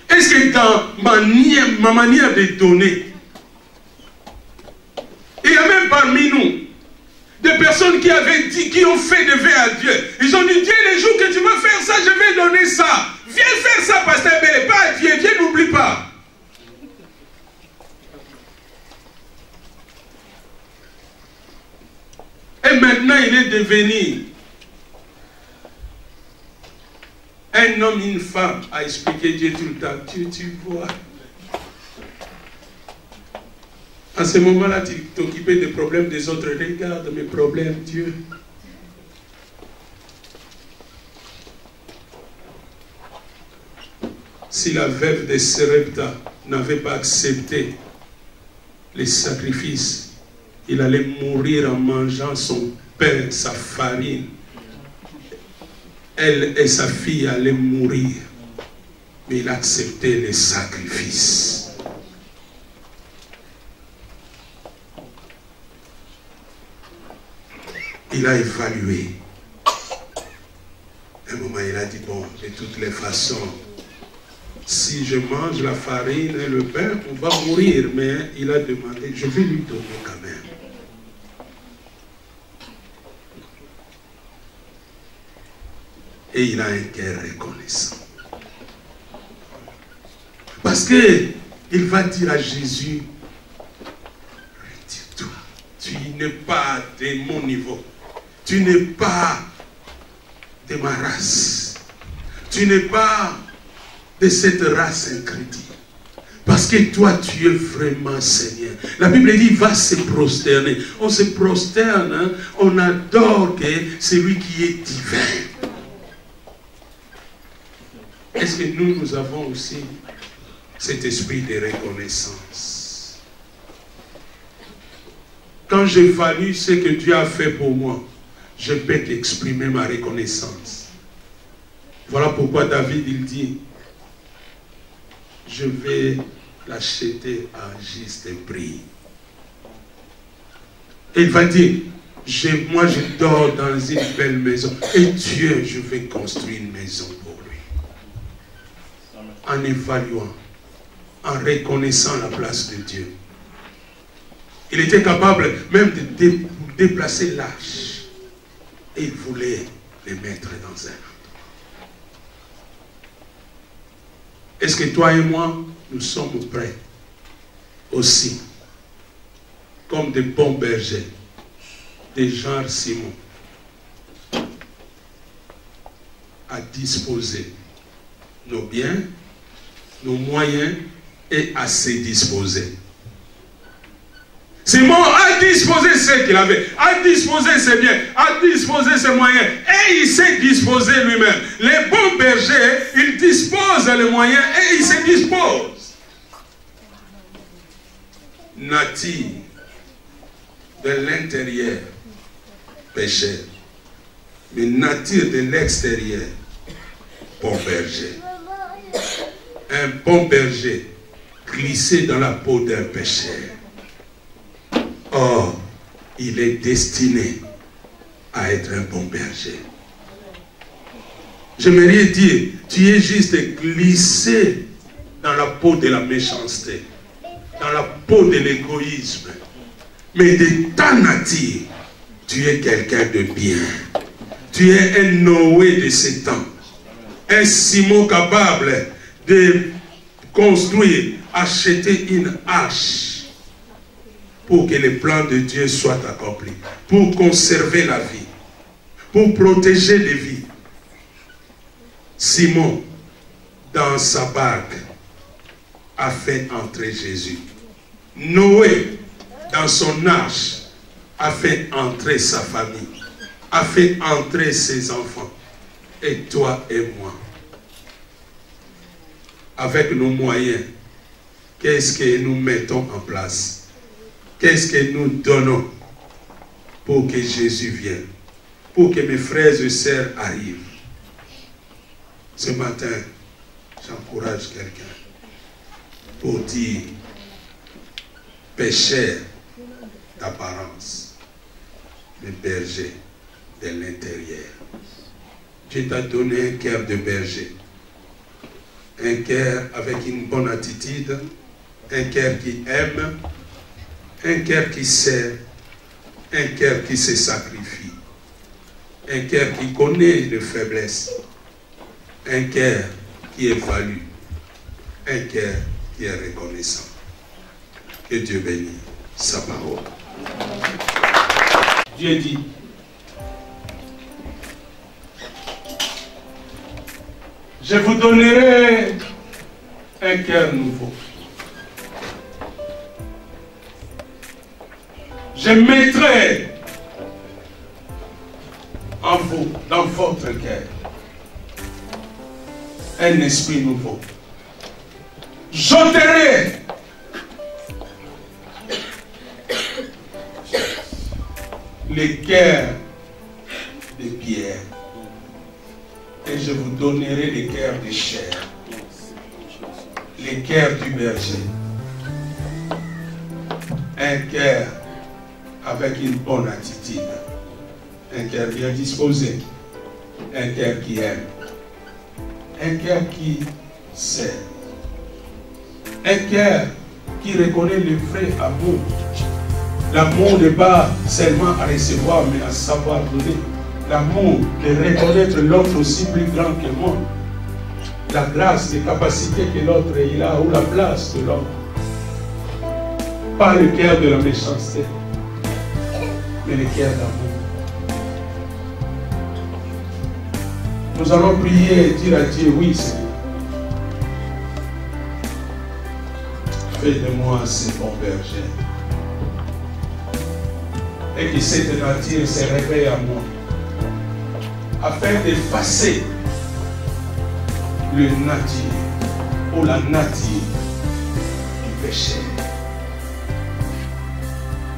Est-ce que dans ma manière de donner, il y a même parmi nous des personnes qui avaient dit, qui ont fait des vœux à Dieu. Ils ont dit, Dieu, les jours que tu vas faire ça, je vais donner ça. Viens faire ça, pasteur Bélé, pas à Dieu, Dieu n'oublie pas. Et maintenant, il est devenu un homme, une femme, à expliquer Dieu tout le temps. Dieu, tu vois. À ce moment-là, tu t'occupais des problèmes des autres. Regarde mes problèmes, Dieu. Si la veuve de Sarepta n'avait pas accepté les sacrifices, il allait mourir en mangeant son pain, sa farine. Elle et sa fille allaient mourir. Mais il a accepté les sacrifices. Il a évalué. À un moment, il a dit, bon, de toutes les façons, si je mange la farine et le pain, on va mourir. Mais il a demandé, je vais lui donner quand même. Et il a un cœur reconnaissant. Parce que il va dire à Jésus, retire-toi, tu n'es pas de mon niveau. Tu n'es pas de ma race. Tu n'es pas de cette race incrédule. Parce que toi, tu es vraiment Seigneur. La Bible dit, va se prosterner. On se prosterne, hein? On adore que celui qui est divin. Est-ce que nous avons aussi cet esprit de reconnaissance? Quand j'évalue ce que Dieu a fait pour moi, je peux exprimer ma reconnaissance. Voilà pourquoi David, il dit, je vais l'acheter à juste prix. Et il va dire, moi je dors dans une belle maison. Et Dieu, je vais construire une maison pour lui. En évaluant, en reconnaissant la place de Dieu. Il était capable même de déplacer l'arche. Et il voulait les mettre dans un endroit. Est-ce que toi et moi, nous sommes prêts aussi, comme des bons bergers, des genre Simon, à disposer nos biens, nos moyens et à se disposer? Simon a disposé ce qu'il avait, a disposé ses biens, a disposé ses moyens, et il s'est disposé lui-même. Les bons bergers, ils disposent les moyens et ils se disposent. Nature de l'intérieur, pécheur, mais nature de l'extérieur, bon berger. Un bon berger glissé dans la peau d'un pécheur. Or, il est destiné à être un bon berger. J'aimerais dire, tu es juste glissé dans la peau de la méchanceté, dans la peau de l'égoïsme. Mais de ta nature, tu es quelqu'un de bien. Tu es un Noé de ces temps. Un Simon capable de construire, acheter une arche pour que les plans de Dieu soient accomplis, pour conserver la vie, pour protéger les vies. Simon, dans sa barque, a fait entrer Jésus. Noé, dans son arche, a fait entrer sa famille, a fait entrer ses enfants. Et toi et moi, avec nos moyens, qu'est-ce que nous mettons en place? Qu'est-ce que nous donnons pour que Jésus vienne, pour que mes frères et sœurs arrivent. Ce matin, j'encourage quelqu'un pour dire, pécheur d'apparence, mais berger de l'intérieur. Dieu t'a donné un cœur de berger, un cœur avec une bonne attitude, un cœur qui aime, un cœur qui sert, un cœur qui se sacrifie, un cœur qui connaît les faiblesses, un cœur qui évalue, un cœur qui est reconnaissant. Que Dieu bénisse sa parole. Dieu dit, je vous donnerai un cœur nouveau. Je mettrai en vous, dans votre cœur, un esprit nouveau. J'ôterai les cœurs de pierre et je vous donnerai les cœurs de chair, les cœurs du berger, un cœur avec une bonne attitude, un cœur bien disposé, un cœur qui aime, un cœur qui sert, un cœur qui reconnaît le vrai amour. L'amour n'est pas seulement à recevoir, mais à savoir donner. L'amour de reconnaître l'autre aussi plus grand que moi. La grâce, les capacités que l'autre il a, ou la place de l'autre. Pas le cœur de la méchanceté, mais le cœur d'amour. Nous allons prier et dire à Dieu, oui Seigneur, fais de moi ce bon berger. Et que cette nature se réveille à moi, afin d'effacer le nature ou la nature du péché.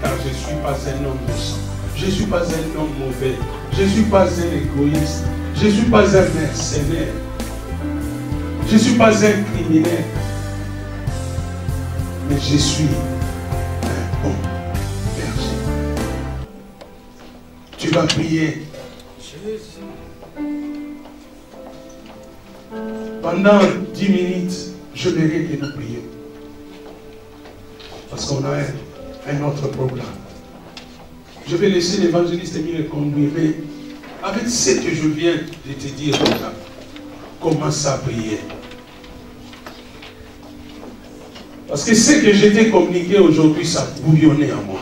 Car je ne suis pas un homme méchant, je ne suis pas un homme mauvais, je ne suis pas un égoïste, je ne suis pas un mercenaire, je ne suis pas un criminel, mais je suis un bon berger. Tu vas prier. Pendant 10 minutes, je verrai que nous prions. Parce qu'on a un autre programme. Je vais laisser l'évangéliste Émile conduire, mais avec ce que je viens de te dire déjà, commence à prier. Parce que ce que je t'ai communiqué aujourd'hui, ça bouillonnait en moi.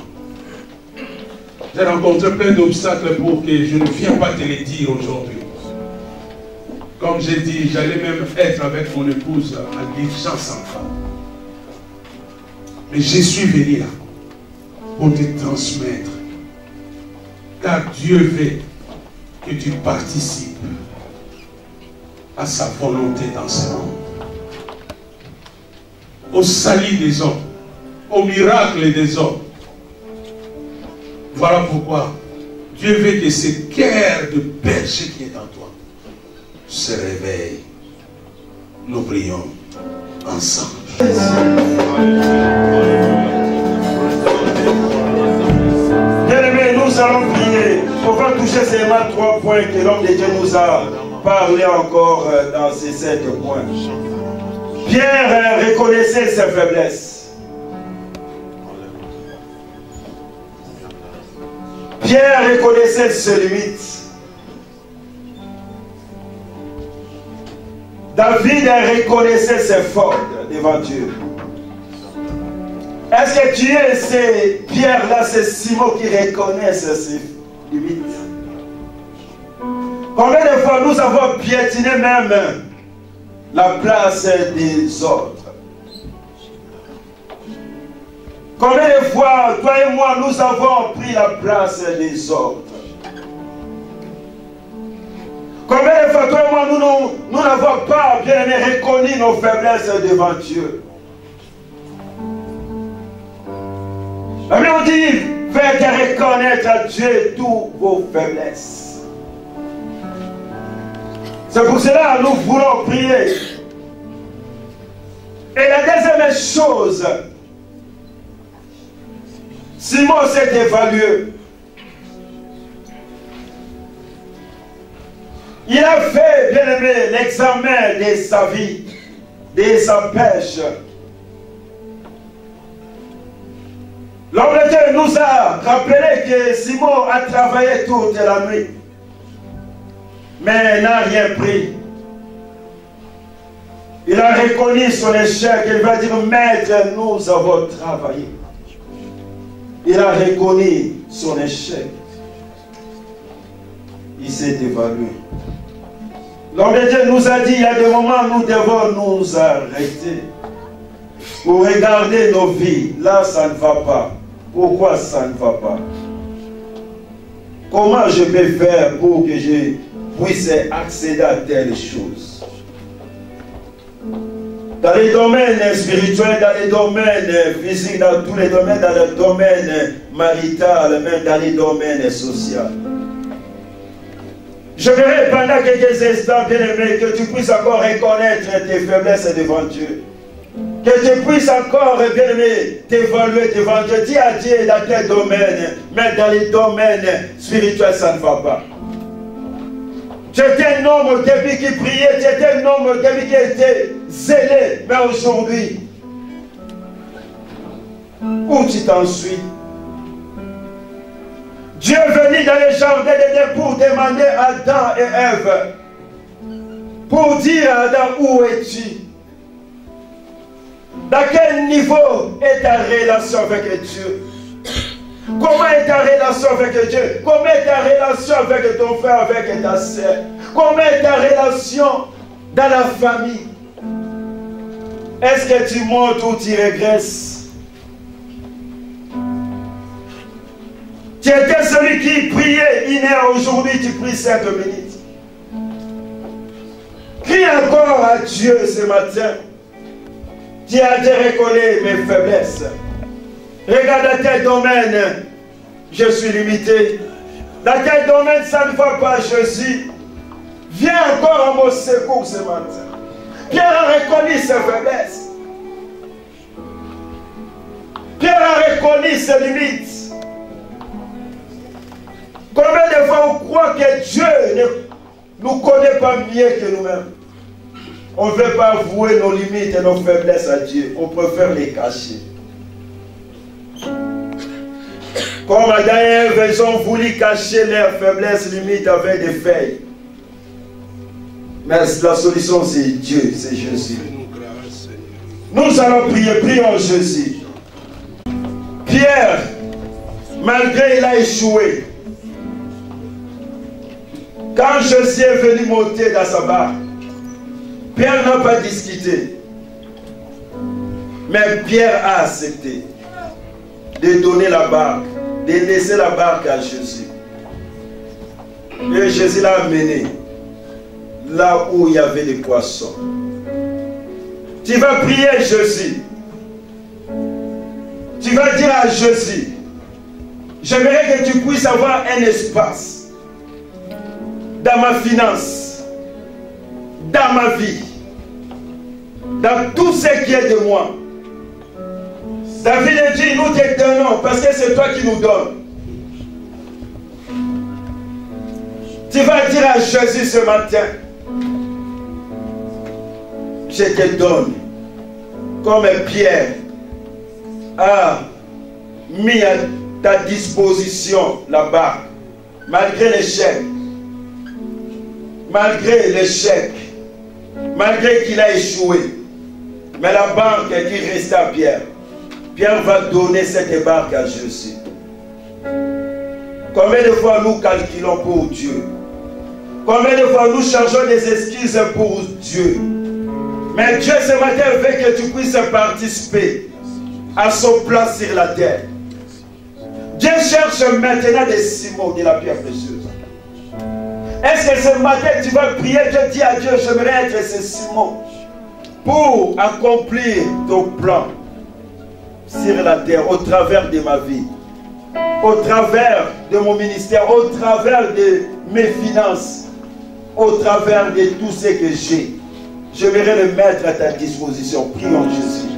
J'ai rencontré plein d'obstacles pour que je ne vienne pas te les dire aujourd'hui. Comme j'ai dit, j'allais même être avec mon épouse en urgence enfant. Mais je suis venu là pour te transmettre. Car Dieu veut que tu participes à sa volonté dans ce monde. Au salut des hommes, au miracle des hommes. Voilà pourquoi Dieu veut que ce cœur de berger qui est en toi se réveille. Nous prions ensemble. Bien-aimés, nous allons prier. On va toucher seulement 3 points que l'homme de Dieu nous a parlé encore dans ces 7 points. Pierre reconnaissait ses faiblesses. Pierre reconnaissait ses limites. David reconnaissait ses fautes devant Dieu. Est-ce que tu es ces pierres-là, ces Simon qui reconnaissent ses limites? Combien de fois nous avons piétiné même la place des autres? Combien de fois, toi et moi, nous avons pris la place des autres? Combien de fois, toi et moi, nous n'avons pas bien reconnu nos faiblesses devant Dieu? La Bible dit, Faites reconnaître à Dieu toutes vos faiblesses. C'est pour cela que nous voulons prier. Et la deuxième chose, Simon s'est évalué. Il a fait, bien aimé, l'examen de sa vie, de sa pêche. L'homme de Dieu nous a rappelé que Simon a travaillé toute la nuit, mais n'a rien pris. Il a reconnu son échec. Il va dire, maître, nous avons travaillé. Il a reconnu son échec. Il s'est évalué. L'homme de Dieu nous a dit, il y a des moments où nous devons nous arrêter pour regarder nos vies. Là, ça ne va pas. Pourquoi ça ne va pas? Comment je peux faire pour que je puisse accéder à telle chose? Dans les domaines spirituels, dans les domaines physiques, dans tous les domaines, dans le domaine marital, même dans les domaines sociaux. Je verrai pendant quelques instants, bien-aimé, que tu puisses encore reconnaître tes faiblesses devant Dieu. Que tu puisses encore, bien-aimé, t'évaluer devant Dieu. Dis à Dieu dans quel domaine, mais dans les domaines spirituels, ça ne va pas. Tu étais un homme au début qui priait, tu étais un homme au début qui était zélé, mais aujourd'hui, où tu t'en suis? Dieu est venu dans le jardin d'Éden pour demander à Adam et Ève, pour dire à Adam, où es-tu? Dans quel niveau est ta relation avec Dieu? Comment est ta relation avec Dieu? Comment est ta relation avec ton frère, avec ta sœur? Comment est ta relation dans la famille? Est-ce que tu montes ou tu régresses? Tu étais celui qui priait 1 heure, aujourd'hui tu pries 5 minutes. Crie encore à Dieu ce matin. Tu as déjà reconnu mes faiblesses. Regarde dans quel domaine je suis limité. Dans quel domaine ça ne va pas, Jésus. Viens encore à mon secours ce matin. Pierre a reconnu ses faiblesses. Pierre a reconnu ses limites. Combien de fois on croit que Dieu ne nous connaît pas mieux que nous-mêmes? On ne veut pas avouer nos limites et nos faiblesses à Dieu. On préfère les cacher. Comme Adam et Ève, ils ont voulu cacher leurs faiblesses, limites avec des feuilles. Mais la solution, c'est Dieu, c'est Jésus. Nous allons prier, prions Jésus. Pierre, malgré il a échoué, quand Jésus est venu monter dans sa barque, Pierre n'a pas discuté. Mais Pierre a accepté de donner la barque, de laisser la barque à Jésus. Et Jésus l'a amené là où il y avait des poissons. Tu vas prier Jésus. Tu vas dire à Jésus, j'aimerais que tu puisses avoir un espace dans ma finance, dans ma vie, dans tout ce qui est de moi. David a dit, nous te donnons parce que c'est toi qui nous donnes. Tu vas dire à Jésus ce matin, je te donne, comme Pierre a mis à ta disposition la barque, malgré l'échec, malgré qu'il a échoué, mais la barque qui restait à Pierre. Pierre va donner cette barque à Jésus. Combien de fois nous calculons pour Dieu? Combien de fois nous cherchons des excuses pour Dieu? Mais Dieu ce matin veut que tu puisses participer à son plan sur la terre. Dieu cherche maintenant des ciments de la pierre précieuse. Est-ce que ce matin tu vas prier, tu dis à Dieu, j'aimerais être ce ciment pour accomplir ton plan sur la terre au travers de ma vie. au travers de mon ministère, au travers de mes finances, au travers de tout ce que j'ai. J'aimerais le mettre à ta disposition. Prions Jésus.